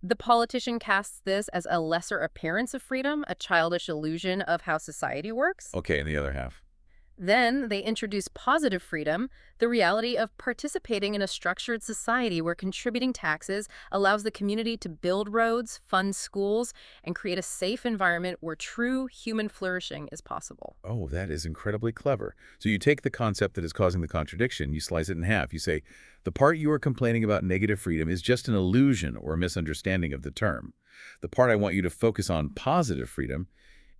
The politician casts this as a lesser appearance of freedom, a childish illusion of how society works. Okay, and the other half. Then they introduce positive freedom, the reality of participating in a structured society where contributing taxes allows the community to build roads, fund schools, and create a safe environment where true human flourishing is possible. Oh, that is incredibly clever. So you take the concept that is causing the contradiction, you slice it in half. You say, the part you are complaining about negative freedom is just an illusion or a misunderstanding of the term. The part I want you to focus on, positive freedom,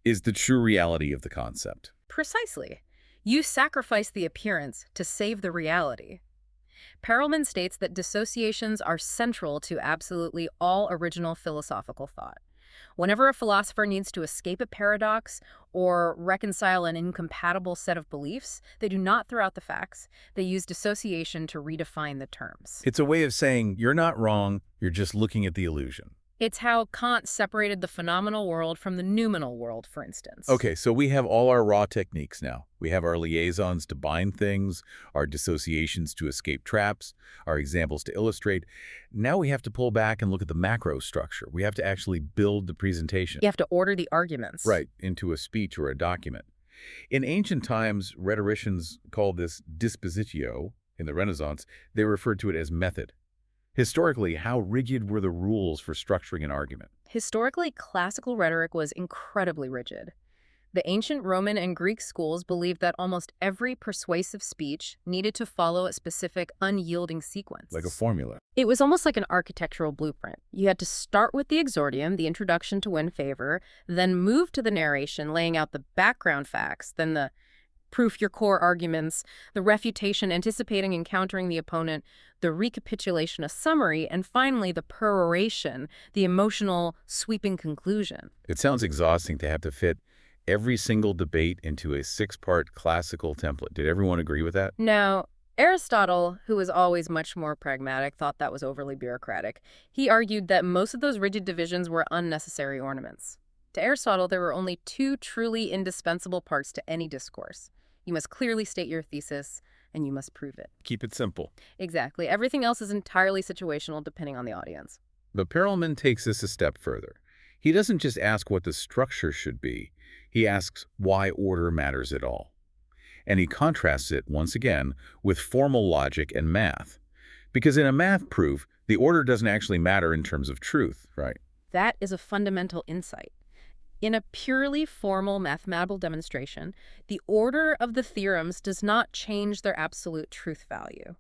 is the true reality of the concept. Precisely. You sacrifice the appearance to save the reality. Perelman states that dissociations are central to absolutely all original philosophical thought. Whenever a philosopher needs to escape a paradox or reconcile an incompatible set of beliefs, they do not throw out the facts. They use dissociation to redefine the terms. It's a way of saying, you're not wrong, you're just looking at the illusion. It's how Kant separated the phenomenal world from the noumenal world, for instance. Okay, so we have all our raw techniques now. We have our liaisons to bind things, our dissociations to escape traps, our examples to illustrate. Now we have to pull back and look at the macro structure. We have to actually build the presentation. You have to order the arguments. Right, into a speech or a document. In ancient times, rhetoricians called this dispositio. In the Renaissance, they referred to it as method. Historically, how rigid were the rules for structuring an argument? Historically, classical rhetoric was incredibly rigid. The ancient Roman and Greek schools believed that almost every persuasive speech needed to follow a specific, unyielding sequence. Like a formula. It was almost like an architectural blueprint. You had to start with the exordium, the introduction to win favor, then move to the narration, laying out the background facts, then the proof your core arguments, the refutation, anticipating and countering the opponent, the recapitulation, a summary, and finally the peroration, the emotional, sweeping conclusion. It sounds exhausting to have to fit every single debate into a 6-part classical template. Did everyone agree with that? Now, Aristotle, who was always much more pragmatic, thought that was overly bureaucratic. He argued that most of those rigid divisions were unnecessary ornaments. To Aristotle, there were only 2 truly indispensable parts to any discourse. You must clearly state your thesis, and you must prove it. Keep it simple. Exactly. Everything else is entirely situational depending on the audience. But Perelman takes this a step further. He doesn't just ask what the structure should be. He asks why order matters at all. And he contrasts it, once again, with formal logic and math. Because in a math proof, the order doesn't actually matter in terms of truth, right? That is a fundamental insight. In a purely formal mathematical demonstration, the order of the theorems does not change their absolute truth value.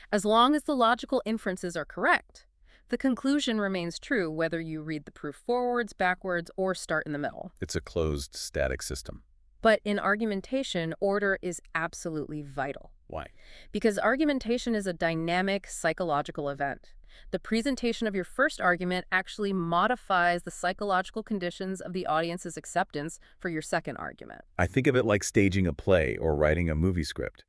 As long as the logical inferences are correct, the conclusion remains true whether you read the proof forwards, backwards, or start in the middle. It's a closed, static system. But in argumentation, order is absolutely vital. Why? Because argumentation is a dynamic psychological event. The presentation of your first argument actually modifies the psychological conditions of the audience's acceptance for your second argument. I think of it like staging a play or writing a movie script.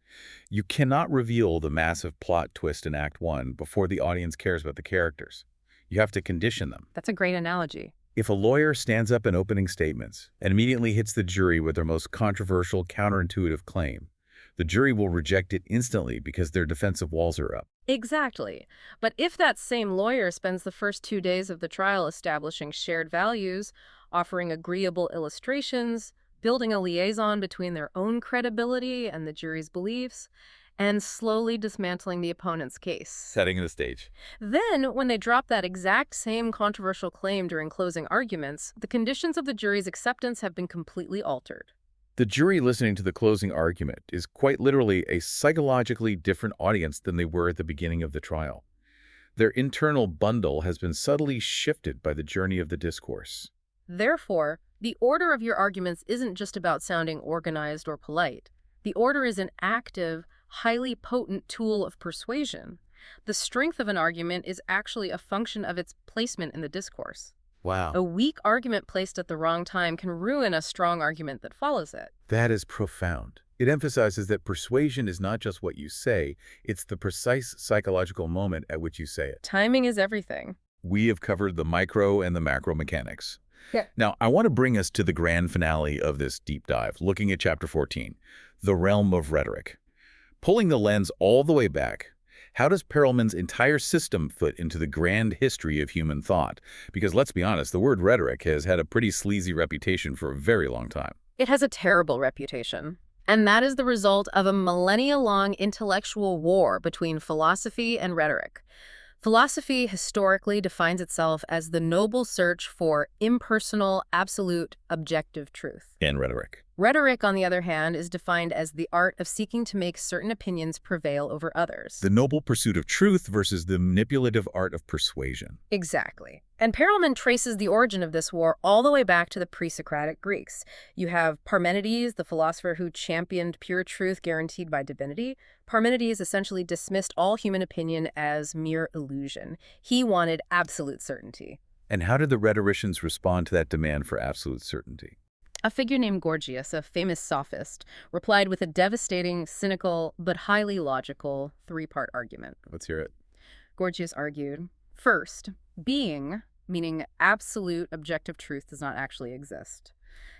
You cannot reveal the massive plot twist in Act 1 before the audience cares about the characters. You have to condition them. That's a great analogy. If a lawyer stands up in opening statements and immediately hits the jury with their most controversial, counterintuitive claim, the jury will reject it instantly because their defensive walls are up. Exactly. But if that same lawyer spends the first 2 days of the trial establishing shared values, offering agreeable illustrations, building a liaison between their own credibility and the jury's beliefs, and slowly dismantling the opponent's case, Setting the stage. then when they drop that exact same controversial claim during closing arguments, the conditions of the jury's acceptance have been completely altered. The jury listening to the closing argument is quite literally a psychologically different audience than they were at the beginning of the trial. Their internal bundle has been subtly shifted by the journey of the discourse. Therefore, the order of your arguments isn't just about sounding organized or polite. The order is an active, highly potent tool of persuasion. The strength of an argument is actually a function of its placement in the discourse. Wow. A weak argument placed at the wrong time can ruin a strong argument that follows it. That is profound. It emphasizes that persuasion is not just what you say, it's the precise psychological moment at which you say it. Timing is everything. We have covered the micro and the macro mechanics. Yeah. Now, I want to bring us to the grand finale of this deep dive, looking at Chapter 14, the Realm of Rhetoric. Pulling the lens all the way back, how does Perelman's entire system fit into the grand history of human thought? Because let's be honest, the word rhetoric has had a pretty sleazy reputation for a very long time. It has a terrible reputation. And that is the result of a millennia-long intellectual war between philosophy and rhetoric. Philosophy historically defines itself as the noble search for impersonal, absolute, objective truth. And rhetoric. Rhetoric, on the other hand, is defined as the art of seeking to make certain opinions prevail over others. The noble pursuit of truth versus the manipulative art of persuasion. Exactly. And Perelman traces the origin of this war all the way back to the pre-Socratic Greeks. You have Parmenides, the philosopher who championed pure truth guaranteed by divinity. Parmenides essentially dismissed all human opinion as mere illusion. He wanted absolute certainty. And how did the rhetoricians respond to that demand for absolute certainty? A figure named Gorgias, a famous sophist, replied with a devastating, cynical, but highly logical three-part argument. Let's hear it. Gorgias argued, first, being, meaning absolute objective truth, does not actually exist.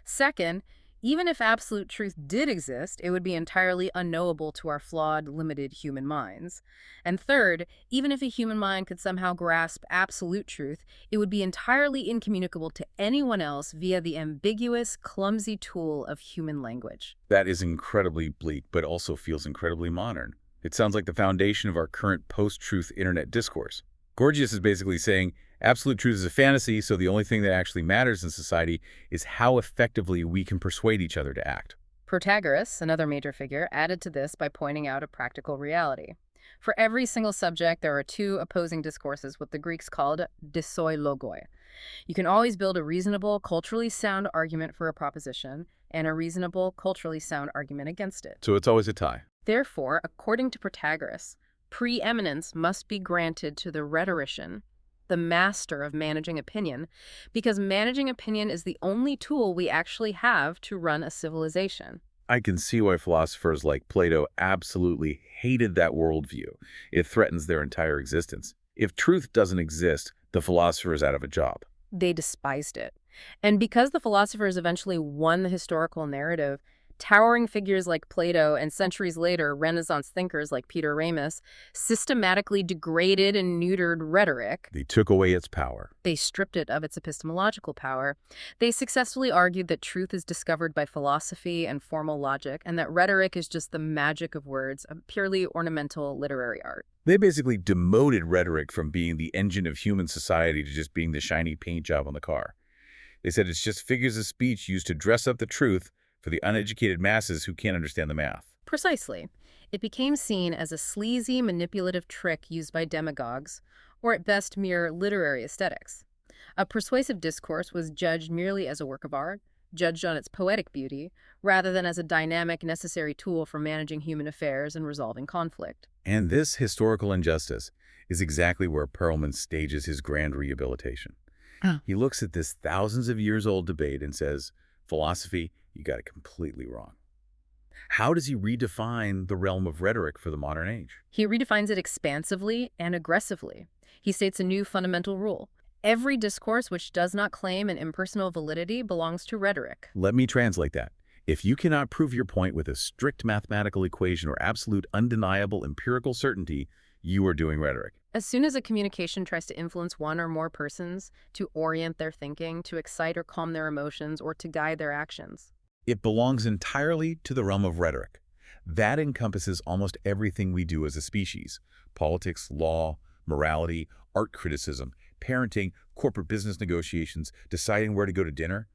Second, even if absolute truth did exist, it would be entirely unknowable to our flawed, limited human minds. And third, even if a human mind could somehow grasp absolute truth, it would be entirely incommunicable to anyone else via the ambiguous, clumsy tool of human language. That is incredibly bleak, but also feels incredibly modern. It sounds like the foundation of our current post-truth internet discourse. Gorgias is basically saying, absolute truth is a fantasy, so the only thing that actually matters in society is how effectively we can persuade each other to act. Protagoras, another major figure, added to this by pointing out a practical reality. For every single subject, there are two opposing discourses, what the Greeks called dissoi logoi. You can always build a reasonable, culturally sound argument for a proposition and a reasonable, culturally sound argument against it. So it's always a tie. Therefore, according to Protagoras, preeminence must be granted to the rhetorician, the master of managing opinion, because managing opinion is the only tool we actually have to run a civilization. I can see why philosophers like Plato absolutely hated that worldview. It threatens their entire existence. If truth doesn't exist, the philosopher is out of a job. They despised it. And because the philosophers eventually won the historical narrative, towering figures like Plato and centuries later, Renaissance thinkers like Peter Ramus systematically degraded and neutered rhetoric. They took away its power. They stripped it of its epistemological power. They successfully argued that truth is discovered by philosophy and formal logic, and that rhetoric is just the magic of words, a purely ornamental literary art. They basically demoted rhetoric from being the engine of human society to just being the shiny paint job on the car. They said it's just figures of speech used to dress up the truth for the uneducated masses who can't understand the math. Precisely. It became seen as a sleazy, manipulative trick used by demagogues, or at best mere literary aesthetics. A persuasive discourse was judged merely as a work of art, judged on its poetic beauty, rather than as a dynamic, necessary tool for managing human affairs and resolving conflict. And this historical injustice is exactly where Perelman stages his grand rehabilitation. Huh. He looks at this thousands of years old debate and says, philosophy, you got it completely wrong. How does he redefine the realm of rhetoric for the modern age? He redefines it expansively and aggressively. He states a new fundamental rule. Every discourse which does not claim an impersonal validity belongs to rhetoric. Let me translate that. If you cannot prove your point with a strict mathematical equation or absolute undeniable empirical certainty, you are doing rhetoric. As soon as a communication tries to influence one or more persons, to orient their thinking, to excite or calm their emotions, or to guide their actions, It belongs entirely to the realm of rhetoric. That encompasses almost everything we do as a species: politics, law, morality, art criticism, parenting, corporate business negotiations, deciding where to go to dinner.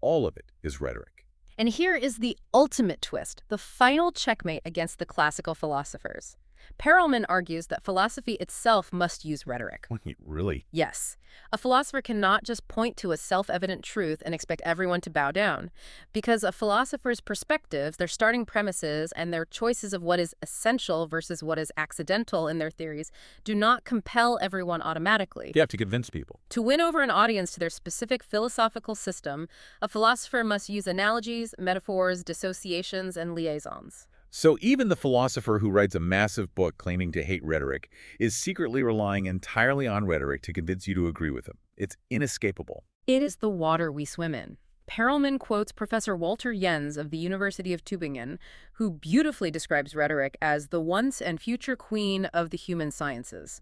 All of it is rhetoric. and here is the ultimate twist, the final checkmate against the classical philosophers. Perelman argues that philosophy itself must use rhetoric. Wait, really? Yes, a philosopher cannot just point to a self-evident truth and expect everyone to bow down, because a philosopher's perspectives, their starting premises, and their choices of what is essential versus what is accidental in their theories do not compel everyone automatically. You have to convince people. To win over an audience to their specific philosophical system, a philosopher must use analogies, metaphors, dissociations, and liaisons. So even the philosopher who writes a massive book claiming to hate rhetoric is secretly relying entirely on rhetoric to convince you to agree with him. It's inescapable. It is the water we swim in. Perelman quotes Professor Walter Jens of the University of Tübingen, who beautifully describes rhetoric as the once and future queen of the human sciences.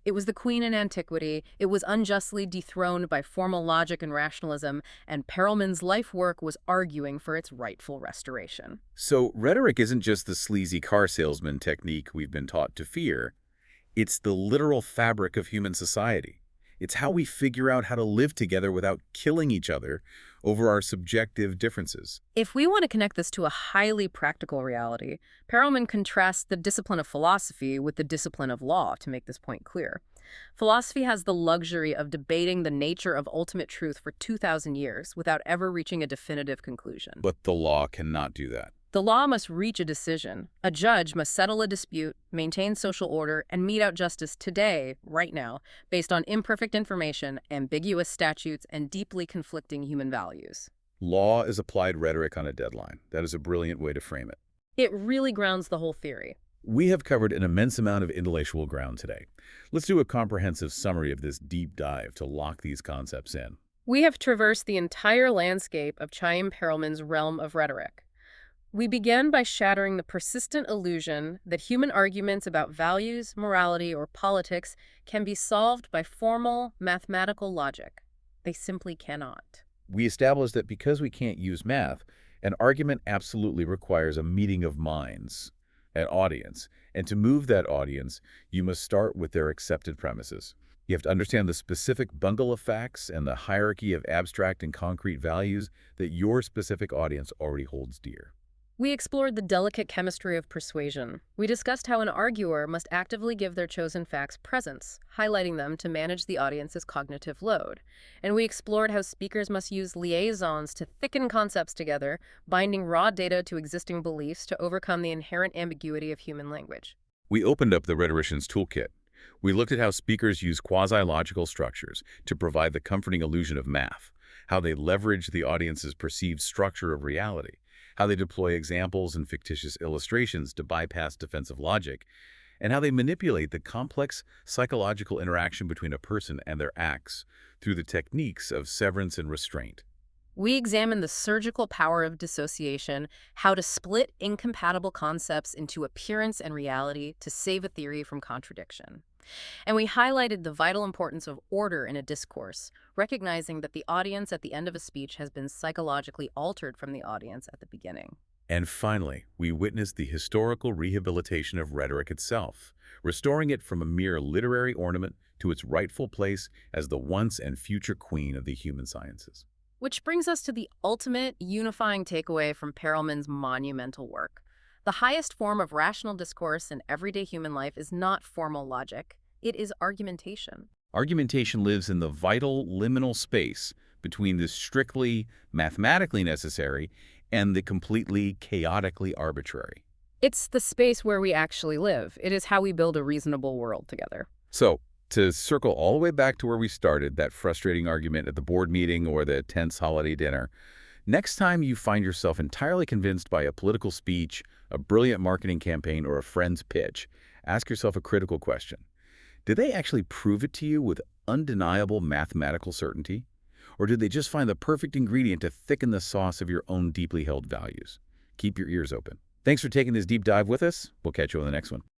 It was the queen in antiquity, it was unjustly dethroned by formal logic and rationalism, and Perelman's life work was arguing for its rightful restoration. So rhetoric isn't just the sleazy car salesman technique we've been taught to fear. It's the literal fabric of human society. It's how we figure out how to live together without killing each other over our subjective differences. If we want to connect this to a highly practical reality, Perelman contrasts the discipline of philosophy with the discipline of law to make this point clear. Philosophy has the luxury of debating the nature of ultimate truth for 2,000 years without ever reaching a definitive conclusion. But the law cannot do that. The law must reach a decision. A judge must settle a dispute, maintain social order, and mete out justice today, right now, based on imperfect information, ambiguous statutes, and deeply conflicting human values. Law is applied rhetoric on a deadline. That is a brilliant way to frame it. It really grounds the whole theory. We have covered an immense amount of intellectual ground today. Let's do a comprehensive summary of this deep dive to lock these concepts in. We have traversed the entire landscape of Chaim Perelman's realm of rhetoric. We began by shattering the persistent illusion that human arguments about values, morality, or politics can be solved by formal mathematical logic. They simply cannot. We established that because we can't use math, an argument absolutely requires a meeting of minds, an audience. And to move that audience, you must start with their accepted premises. You have to understand the specific bundle of facts and the hierarchy of abstract and concrete values that your specific audience already holds dear. We explored the delicate chemistry of persuasion. We discussed how an arguer must actively give their chosen facts presence, highlighting them to manage the audience's cognitive load. And we explored how speakers must use liaisons to thicken concepts together, binding raw data to existing beliefs to overcome the inherent ambiguity of human language. We opened up the rhetorician's toolkit. We looked at how speakers use quasi-logical structures to provide the comforting illusion of math, how they leverage the audience's perceived structure of reality, how they deploy examples and fictitious illustrations to bypass defensive logic, and how they manipulate the complex psychological interaction between a person and their acts through the techniques of severance and restraint. We examine the surgical power of dissociation, how to split incompatible concepts into appearance and reality to save a theory from contradiction. And we highlighted the vital importance of order in a discourse, recognizing that the audience at the end of a speech has been psychologically altered from the audience at the beginning. And finally, we witnessed the historical rehabilitation of rhetoric itself, restoring it from a mere literary ornament to its rightful place as the once and future queen of the human sciences. Which brings us to the ultimate unifying takeaway from Perelman's monumental work. The highest form of rational discourse in everyday human life is not formal logic. It is argumentation. Argumentation lives in the vital liminal space between the strictly mathematically necessary and the completely chaotically arbitrary. It's the space where we actually live. It is how we build a reasonable world together. So, to circle all the way back to where we started, that frustrating argument at the board meeting or the tense holiday dinner, next time you find yourself entirely convinced by a political speech, a brilliant marketing campaign, or a friend's pitch, ask yourself a critical question. Did they actually prove it to you with undeniable mathematical certainty? Or did they just find the perfect ingredient to thicken the sauce of your own deeply held values? Keep your ears open. Thanks for taking this deep dive with us. We'll catch you on the next one.